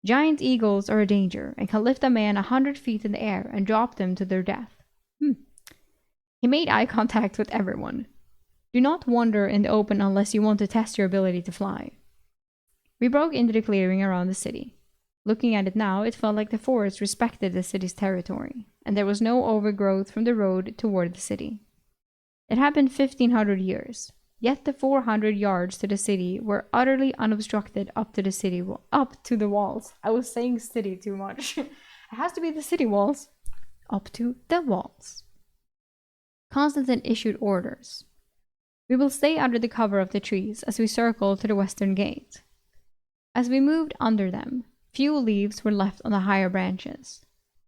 Giant eagles are a danger and can lift a man 100 feet in the air and drop them to their death. He made eye contact with everyone. Do not wander in the open unless you want to test your ability to fly. We broke into the clearing around the city. Looking at it now, it felt like the forest respected the city's territory, and there was no overgrowth from the road toward the city. It had been 1,500 years, yet the 400 yards to the city were utterly unobstructed up to the walls. I was saying city too much. It has to be the city walls. Up to the walls. Constantine issued orders. We will stay under the cover of the trees as we circle to the western gate. As we moved under them, few leaves were left on the higher branches.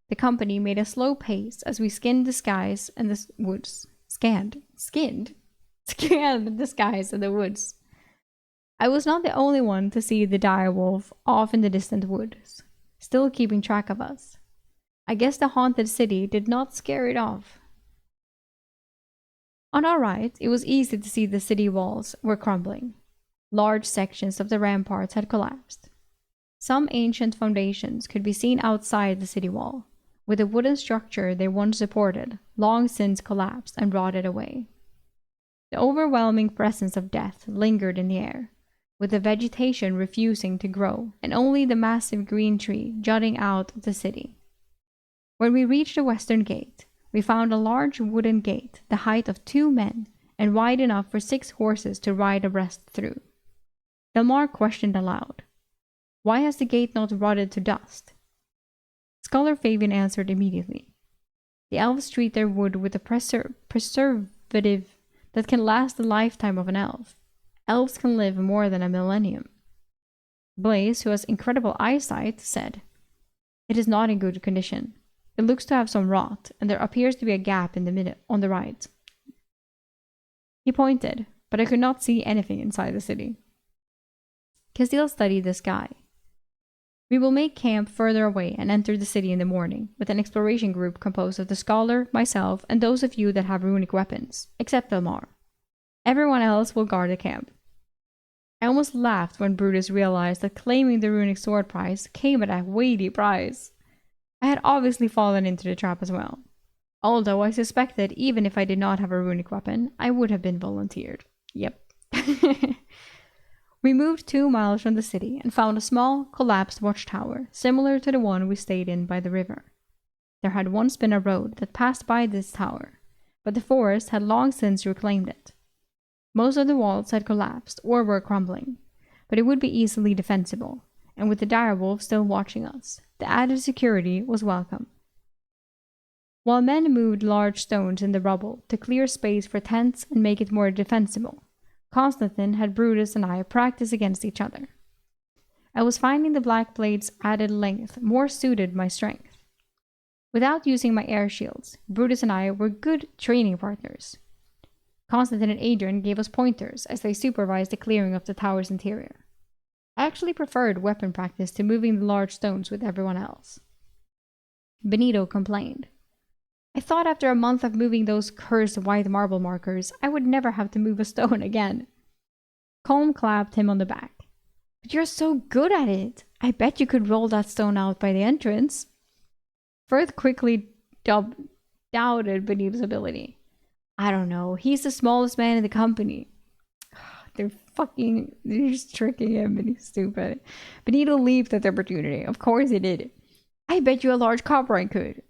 The company made a slow pace as we skinned the skies and the woods. Scanned the skies and the woods. I was not the only one to see the direwolf off in the distant woods, still keeping track of us. I guess the haunted city did not scare it off. On our right, it was easy to see the city walls were crumbling. Large sections of the ramparts had collapsed. Some ancient foundations could be seen outside the city wall, with the wooden structure they once supported long since collapsed and rotted away. The overwhelming presence of death lingered in the air, with the vegetation refusing to grow and only the massive green tree jutting out of the city. When we reached the western gate, we found a large wooden gate the height of 2 men and wide enough for 6 horses to ride abreast through. Delmar questioned aloud. Why has the gate not rotted to dust? Scholar Fabian answered immediately. The elves treat their wood with a preservative that can last the lifetime of an elf. Elves can live more than a millennium. Blaze, who has incredible eyesight, said, It is not in good condition. It looks to have some rot, and there appears to be a gap in the middle on the right. He pointed, but I could not see anything inside the city. Castile studied the sky. We will make camp further away and enter the city in the morning, with an exploration group composed of the scholar, myself, and those of you that have runic weapons, except Delmar. Everyone else will guard the camp. I almost laughed when Brutus realized that claiming the runic sword prize came at a weighty price. I had obviously fallen into the trap as well. Although I suspect that even if I did not have a runic weapon, I would have been volunteered. Yep. We moved 2 miles from the city and found a small, collapsed watchtower, similar to the one we stayed in by the river. There had once been a road that passed by this tower, but the forest had long since reclaimed it. Most of the walls had collapsed or were crumbling, but it would be easily defensible, and with the direwolf still watching us, the added security was welcome. While men moved large stones in the rubble to clear space for tents and make it more defensible, Constantine had Brutus and I practice against each other. I was finding the black blade's added length more suited my strength. Without using my air shields, Brutus and I were good training partners. Constantine and Adrian gave us pointers as they supervised the clearing of the tower's interior. I actually preferred weapon practice to moving the large stones with everyone else. Benito complained. I thought after a month of moving those cursed white marble markers, I would never have to move a stone again. Colm clapped him on the back. But you're so good at it. I bet you could roll that stone out by the entrance. Firth quickly doubted Benito's ability. I don't know. He's the smallest man in the company. They're just tricking him and he's stupid. Benito leaped at the opportunity. Of course he did. I bet you a large copper I could.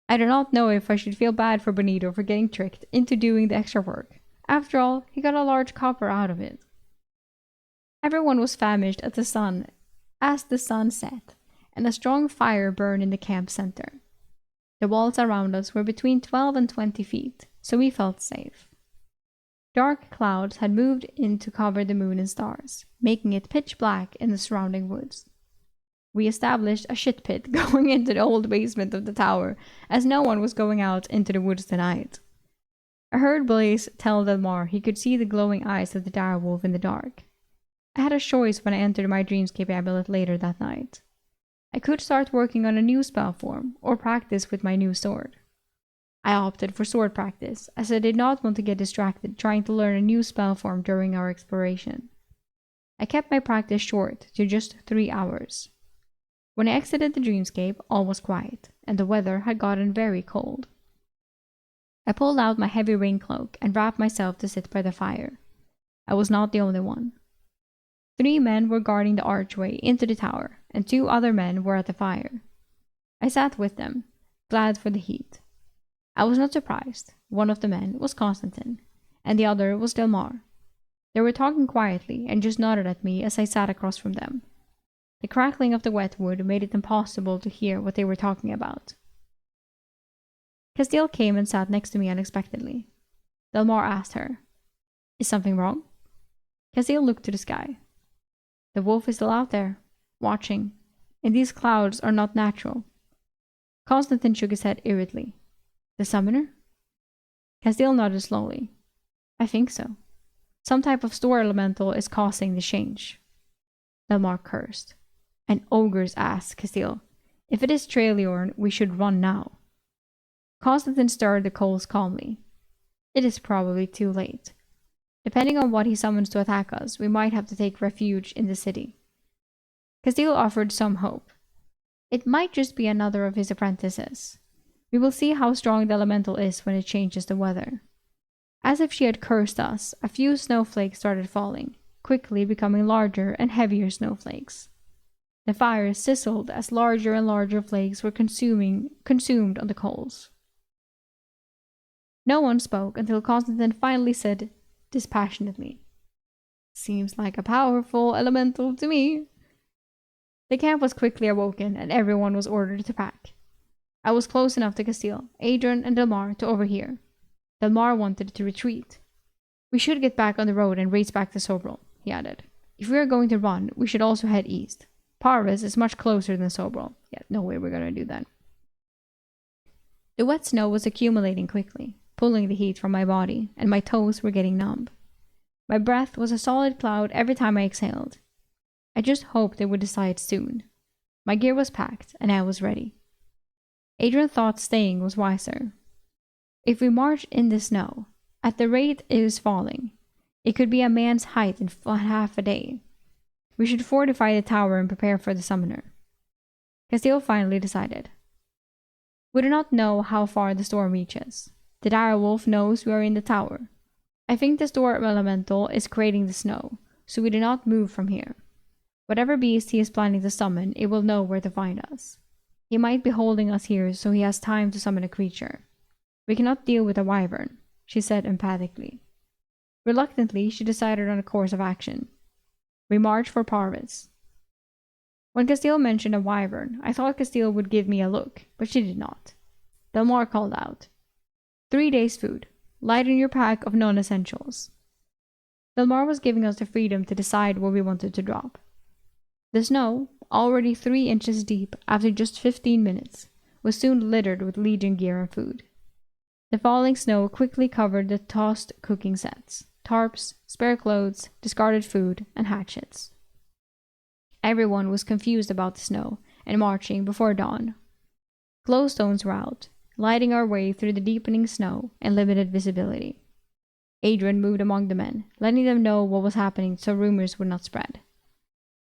I do not know if I should feel bad for Benito for getting tricked into doing the extra work. After all, he got a large copper out of it. Everyone was famished as the sun set, and a strong fire burned in the camp center. The walls around us were between 12 and 20 feet, so we felt safe. Dark clouds had moved in to cover the moon and stars, making it pitch black in the surrounding woods. We established a shit pit going into the old basement of the tower, as no one was going out into the woods tonight. I heard Blaze tell Delmar he could see the glowing eyes of the direwolf in the dark. I had a choice when I entered my dreamscape amulet later that night. I could start working on a new spell form, or practice with my new sword. I opted for sword practice, as I did not want to get distracted trying to learn a new spell form during our exploration. I kept my practice short to just 3 hours. When I exited the dreamscape, all was quiet, and the weather had gotten very cold. I pulled out my heavy rain cloak and wrapped myself to sit by the fire. I was not the only one. 3 men were guarding the archway into the tower, and 2 other men were at the fire. I sat with them, glad for the heat. I was not surprised. One of the men was Constantine, and the other was Delmar. They were talking quietly and just nodded at me as I sat across from them. The crackling of the wet wood made it impossible to hear what they were talking about. Castile came and sat next to me unexpectedly. Delmar asked her, "Is something wrong?" Castile looked to the sky. "The wolf is still out there, watching, and these clouds are not natural." Constantine shook his head irritably. "The summoner?" Castile nodded slowly. "I think so. Some type of store elemental is causing the change." Delmar cursed. "An ogre's ass, Castile. If it is Treliorn, we should run now." Constantine stirred the coals calmly. "It is probably too late. Depending on what he summons to attack us, we might have to take refuge in the city." Castile offered some hope. "It might just be another of his apprentices. We will see how strong the elemental is when it changes the weather." As if she had cursed us, a few snowflakes started falling, quickly becoming larger and heavier snowflakes. The fire sizzled as larger and larger flakes were consumed on the coals. No one spoke until Constantine finally said dispassionately, "Seems like a powerful elemental to me." The camp was quickly awoken and everyone was ordered to pack. I was close enough to Castile, Adrian, and Delmar to overhear. Delmar wanted to retreat. "We should get back on the road and race back to Sobril," he added. "If we are going to run, we should also head east. Parvis is much closer than Sobril." Yeah, no way we're going to do that. The wet snow was accumulating quickly, pulling the heat from my body, and my toes were getting numb. My breath was a solid cloud every time I exhaled. I just hoped they would decide soon. My gear was packed, and I was ready. Adrian thought staying was wiser. If we march in the snow, at the rate it is falling, it could be a man's height in half a day. We should fortify the tower and prepare for the summoner. Castile finally decided. "We do not know how far the storm reaches. The direwolf knows we are in the tower. I think the storm elemental is creating the snow, so we do not move from here. Whatever beast he is planning to summon, it will know where to find us. He might be holding us here so he has time to summon a creature. We cannot deal with a wyvern," she said emphatically. Reluctantly, she decided on a course of action. We marched for Parvis. When Castile mentioned a wyvern, I thought Castile would give me a look, but she did not. Delmar called out, 3 days' food. Lighten your pack of non-essentials." Delmar was giving us the freedom to decide what we wanted to drop. The snow, already 3 inches deep after just 15 minutes, was soon littered with Legion gear and food. The falling snow quickly covered the tossed cooking sets, tarps, spare clothes, discarded food, and hatchets. Everyone was confused about the snow and marching before dawn. Glowstones were out, lighting our way through the deepening snow and limited visibility. Adrian moved among the men, letting them know what was happening so rumors would not spread.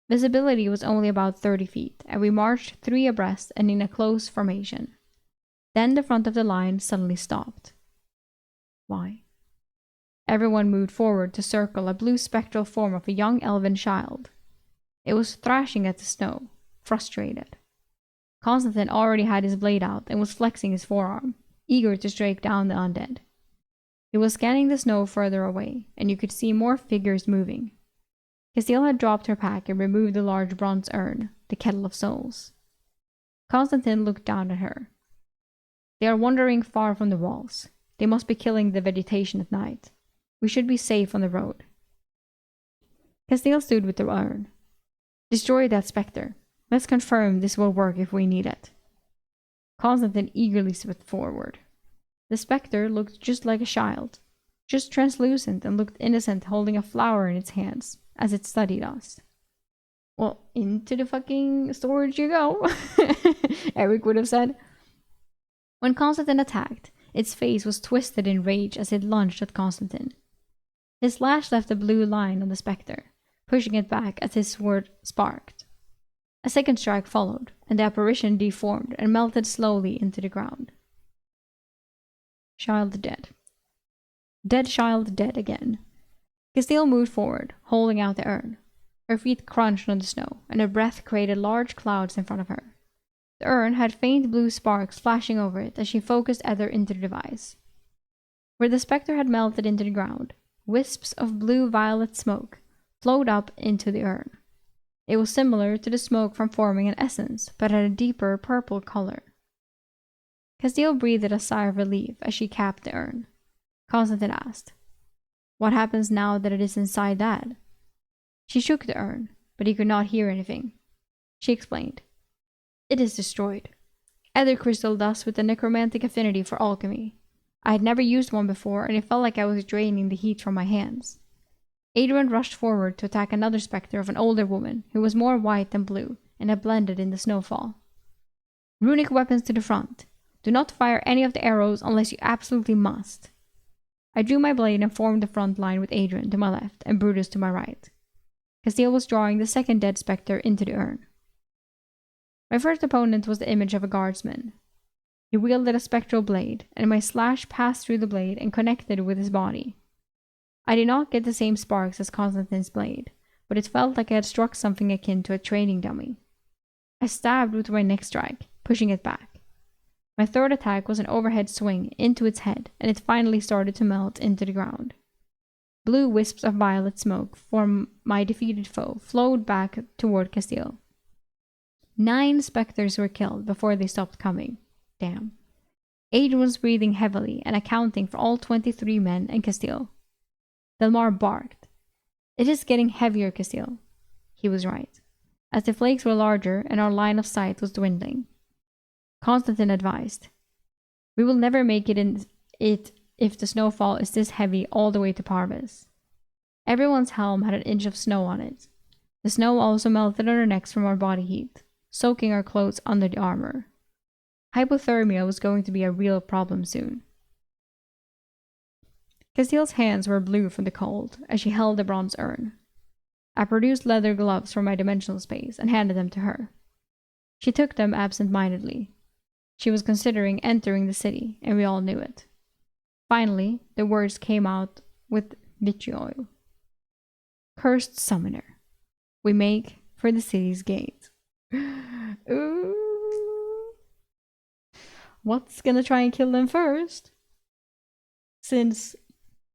Visibility was only about 30 feet, and we marched 3 abreast and in a close formation. Then the front of the line suddenly stopped. Why? Everyone moved forward to circle a blue spectral form of a young elven child. It was thrashing at the snow, frustrated. Constantine already had his blade out and was flexing his forearm, eager to strike down the undead. He was scanning the snow further away, and you could see more figures moving. Castile had dropped her pack and removed the large bronze urn, the Kettle of Souls. Constantine looked down at her. "They are wandering far from the walls. They must be killing the vegetation at night. We should be safe on the road." Castile stood with the urn. "Destroy that spectre. Let's confirm this will work if we need it. Constantine eagerly stepped forward. The spectre looked just like a child, just translucent, and looked innocent, holding a flower in its hands as it studied us. Well, into the fucking storage you go, Eric would have said. When Constantine attacked, its face was twisted in rage as it lunged at Constantine. His lash left a blue line on the spectre, pushing it back as his sword sparked. A second strike followed, and the apparition deformed and melted slowly into the ground. Child dead. Dead child dead again. Castile moved forward, holding out the urn. Her feet crunched on the snow, and her breath created large clouds in front of her. The urn had faint blue sparks flashing over it as she focused Ether into the device. Where the spectre had melted into the ground, wisps of blue-violet smoke flowed up into the urn. It was similar to the smoke from forming an essence, but had a deeper purple color. Castile breathed a sigh of relief as she capped the urn. Constantine asked, "What happens now that it is inside that?" She shook the urn, but he could not hear anything. She explained, "It is destroyed. Ether crystal dust with a necromantic affinity for alchemy. I had never used one before, and it felt like I was draining the heat from my hands." Adrian rushed forward to attack another spectre of an older woman who was more white than blue and had blended in the snowfall. "Runic weapons to the front. Do not fire any of the arrows unless you absolutely must." I drew my blade and formed the front line with Adrian to my left and Brutus to my right. Castile was drawing the second dead spectre into the urn. My first opponent was the image of a guardsman. He wielded a spectral blade, and my slash passed through the blade and connected with his body. I did not get the same sparks as Constantine's blade, but it felt like I had struck something akin to a training dummy. I stabbed with my next strike, pushing it back. My third attack was an overhead swing into its head, and it finally started to melt into the ground. Blue wisps of violet smoke from my defeated foe flowed back toward Castile. 9 spectres were killed before they stopped coming. Damn. Adrian was breathing heavily and accounting for all 23 men and Castile. Delmar barked. "It is getting heavier, Castile." He was right, as the flakes were larger and our line of sight was dwindling. Constantine advised, "We will never make it if the snowfall is this heavy all the way to Parvis." Everyone's helm had an inch of snow on it. The snow also melted on our necks from our body heat, soaking our clothes under the armor. Hypothermia was going to be a real problem soon. Castile's hands were blue from the cold as she held the bronze urn. I produced leather gloves from my dimensional space and handed them to her. She took them absent-mindedly. She was considering entering the city, and we all knew it. Finally, the words came out with vitriol. "Cursed summoner, we make for the city's gate." Ooh. What's gonna try and kill them first? Since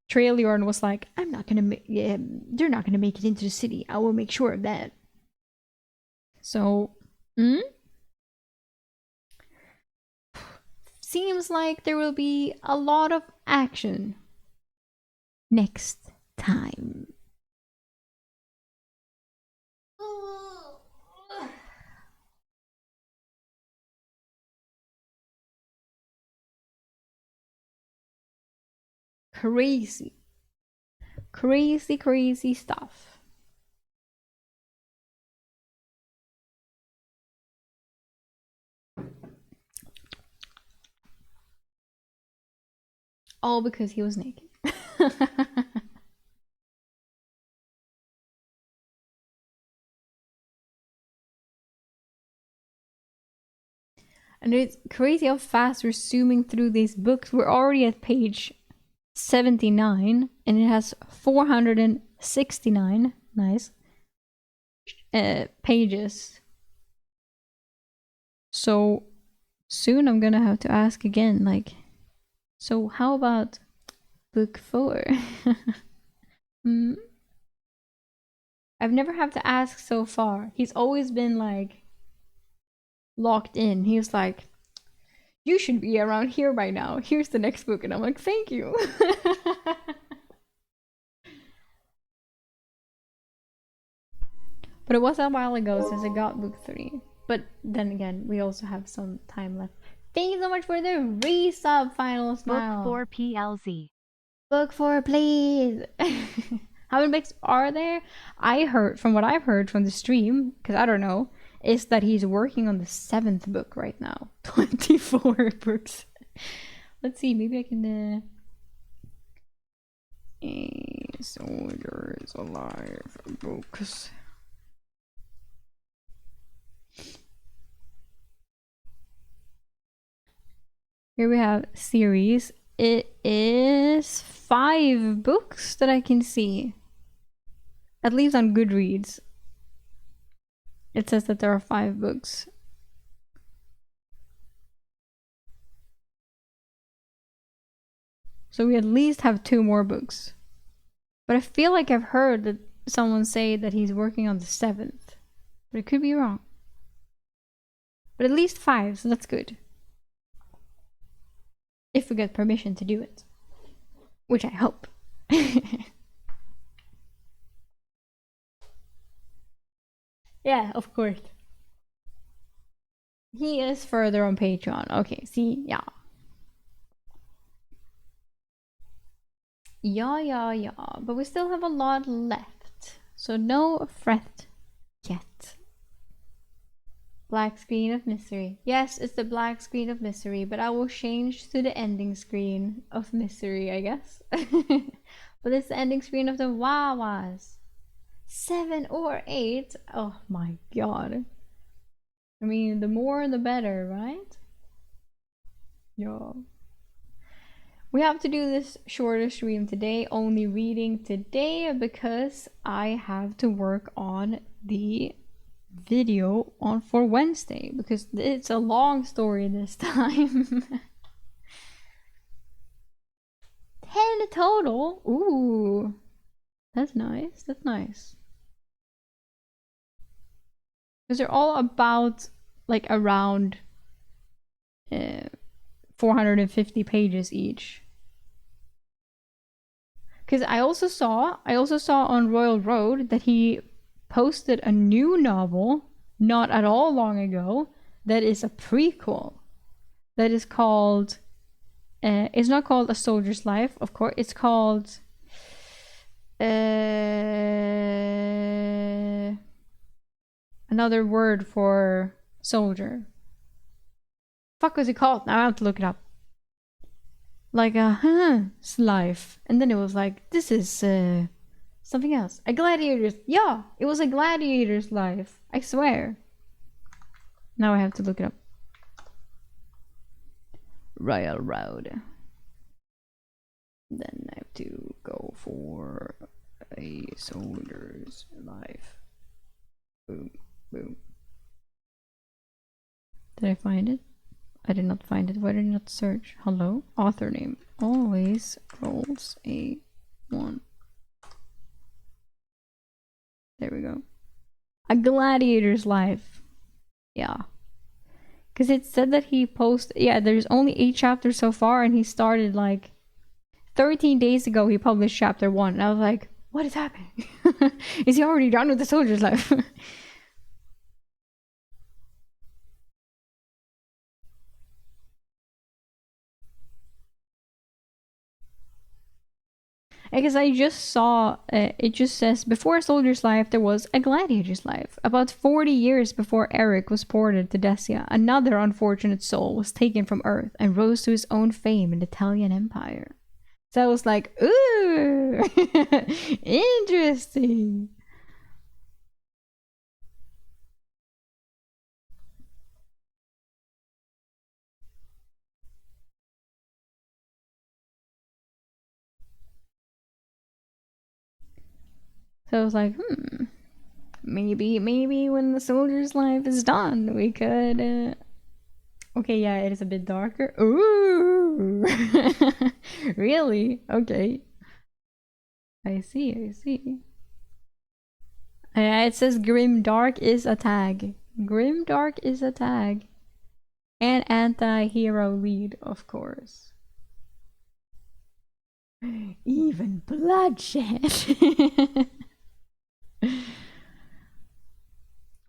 Trailiorn was like, they're not gonna make it into the city. I will make sure of that. So, seems like there will be a lot of action next time. Crazy. Crazy, crazy stuff. All because he was naked. And it's crazy how fast we're zooming through these books. We're already at page 79 and it has 469 pages. So soon I'm gonna have to ask again, like, so how about book 4? I've never had to ask so far. He's always been like locked in. He was like, "You should be around here by now. Here's the next book." And I'm like, "Thank you." But it was a while ago since I got book 3. But then again, we also have some time left. Thank you so much for the resub, Final Smile. Book 4 PLZ. Book 4, please. How many books are there? I heard, from what I've heard from the stream, because I don't know, is that he's working on the 7th book right now. 24 books. Let's see, maybe I can... A Soldier is Alive books. Here we have series. It is 5 books that I can see. At least on Goodreads. It says that there are 5 books. So we at least have 2 more books. But I feel like I've heard that someone say that he's working on the 7th. But it could be wrong. But at least 5, so that's good. If we get permission to do it. Which I hope. Yeah, of course. He is further on Patreon. Okay, see, yeah. Yeah. But we still have a lot left. So no fret yet. Black screen of misery. Yes, it's the black screen of misery, but I will change to the ending screen of misery, I guess. But it's the ending screen of the Wawas. 7 or 8. Oh my god. I mean, the more the better, right? Yeah. We have to do this shorter stream today, only reading today, because I have to work on the video on for Wednesday, because it's a long story this time. 10 total. Ooh, that's nice. That's nice. Because they're all about like around 450 pages each. Because I also saw on Royal Road that he posted a new novel not at all long ago that is a prequel that is called it's not called A Soldier's Life, of course. It's called another word for soldier. Fuck was it called? Now I have to look it up. Like a life, and then it was like, this is something else. A gladiator's, yeah, it was A Gladiator's Life. I swear. Now I have to look it up. Royal Road. Then I have to go for A Soldier's Life. Boom, boom. Did I find it? I did not find it. Why did I not search? Hello? Author name. Always rolls a 1. There we go. A Gladiator's Life. Yeah. Because it said that he posted... Yeah, there's only 8 chapters so far, and he started like 13 days ago. He published chapter 1. And I was like, what is happening? Is he already done with The Soldier's Life? Because I just saw, it just says, before A Soldier's Life, there was A Gladiator's Life. About 40 years before Eric was ported to Dessia, another unfortunate soul was taken from Earth and rose to his own fame in the Italian Empire. So I was like, ooh, interesting. So I was like, maybe when The Soldier's Life is done, we could, okay, yeah, it is a bit darker. Ooh, really? Okay. I see. It says Grim Dark is a tag. Grim Dark is a tag. And anti-hero lead, of course. Even bloodshed.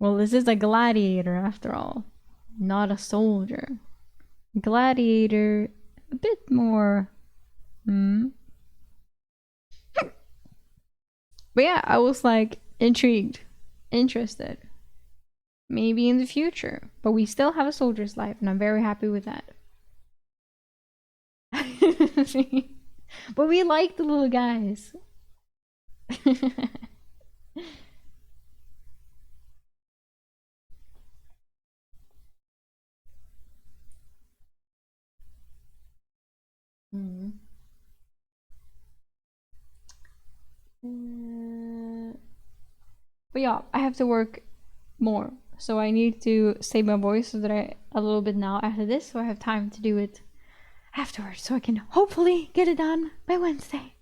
Well, this is a gladiator after all, not a soldier. Gladiator, a bit more. But yeah, I was like intrigued, interested. Maybe in the future. But we still have a soldier's life, and I'm very happy with that. But we like the little guys. Mm. But yeah, I have to work more. So I need to save my voice so that a little bit now after this, so I have time to do it afterwards, so I can hopefully get it done by Wednesday.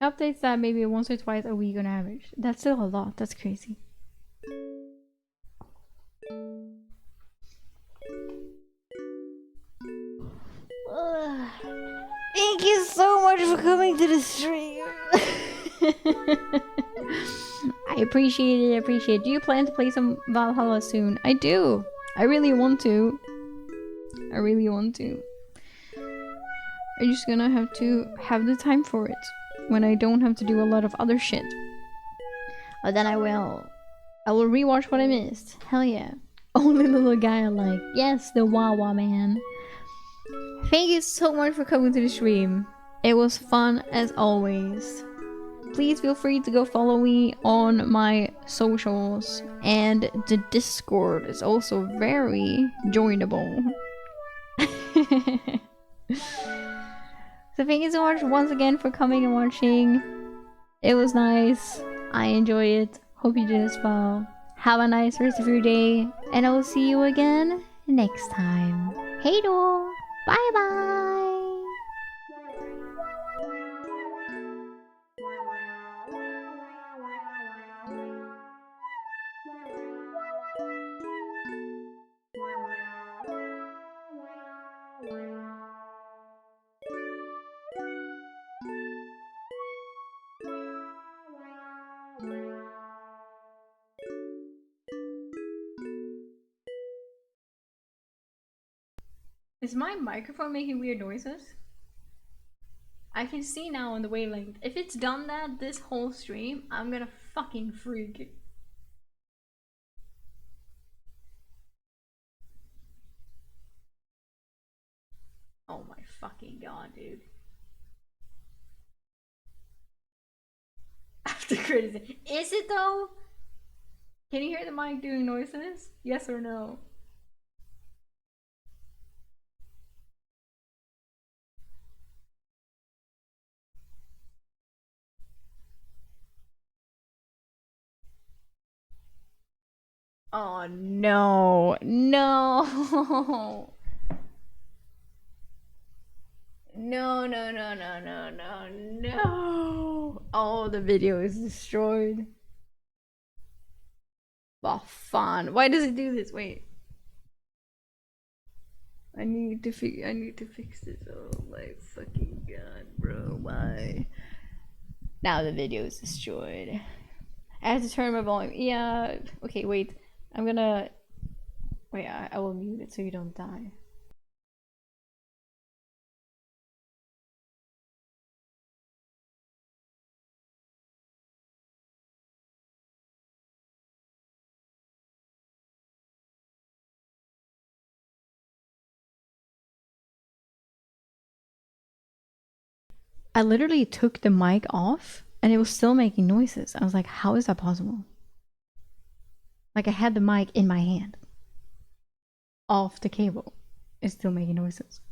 Updates that maybe once or twice a week on average. That's still a lot. That's crazy. Thank you so much for coming to the stream. I appreciate it. I appreciate it. Do you plan to play some Valhalla soon? I do. I really want to. I really want to. I'm just gonna have to have the time for it when I don't have to do a lot of other shit. But then I will. I will rewatch what I missed. Hell yeah. Only little guy I like. Yes, the Wawa man. Thank you so much for coming to the stream. It was fun as always. Please feel free to go follow me on my socials, and the Discord is also very joinable. So thank you so much once again for coming and watching. It was nice. I enjoy it. Hope you did as well. Have a nice rest of your day, and I will see you again next time. Hey då! Bye bye! Is my microphone making weird noises? I can see now on the wavelength. If it's done that this whole stream, I'm gonna fucking freak. Oh my fucking god, dude. After criticism. Is it though? Can you hear the mic doing noises? Yes or no? Oh no, no. No, no, no, no, no, no, no. Oh, the video is destroyed. Oh, fun. Why does it do this? Wait. I need to fix this. Oh my fucking god, bro. Why? Now the video is destroyed. I have to turn my volume. Yeah. Okay, wait. I'm gonna. Wait, I will mute it so you don't die. I literally took the mic off and it was still making noises. I was like, how is that possible? Like I had the mic in my hand. Off the cable. It's still making noises.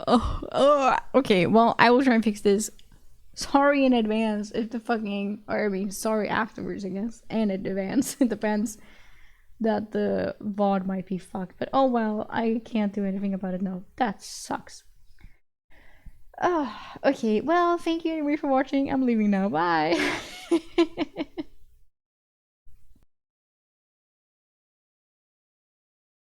Okay, well, I will try and fix this. Sorry in advance if the fucking, or I mean, sorry afterwards, I guess. And in advance, it depends that the VOD might be fucked. But oh well, I can't do anything about it now. That sucks. Okay, well, thank you anyway for watching. I'm leaving now. Bye.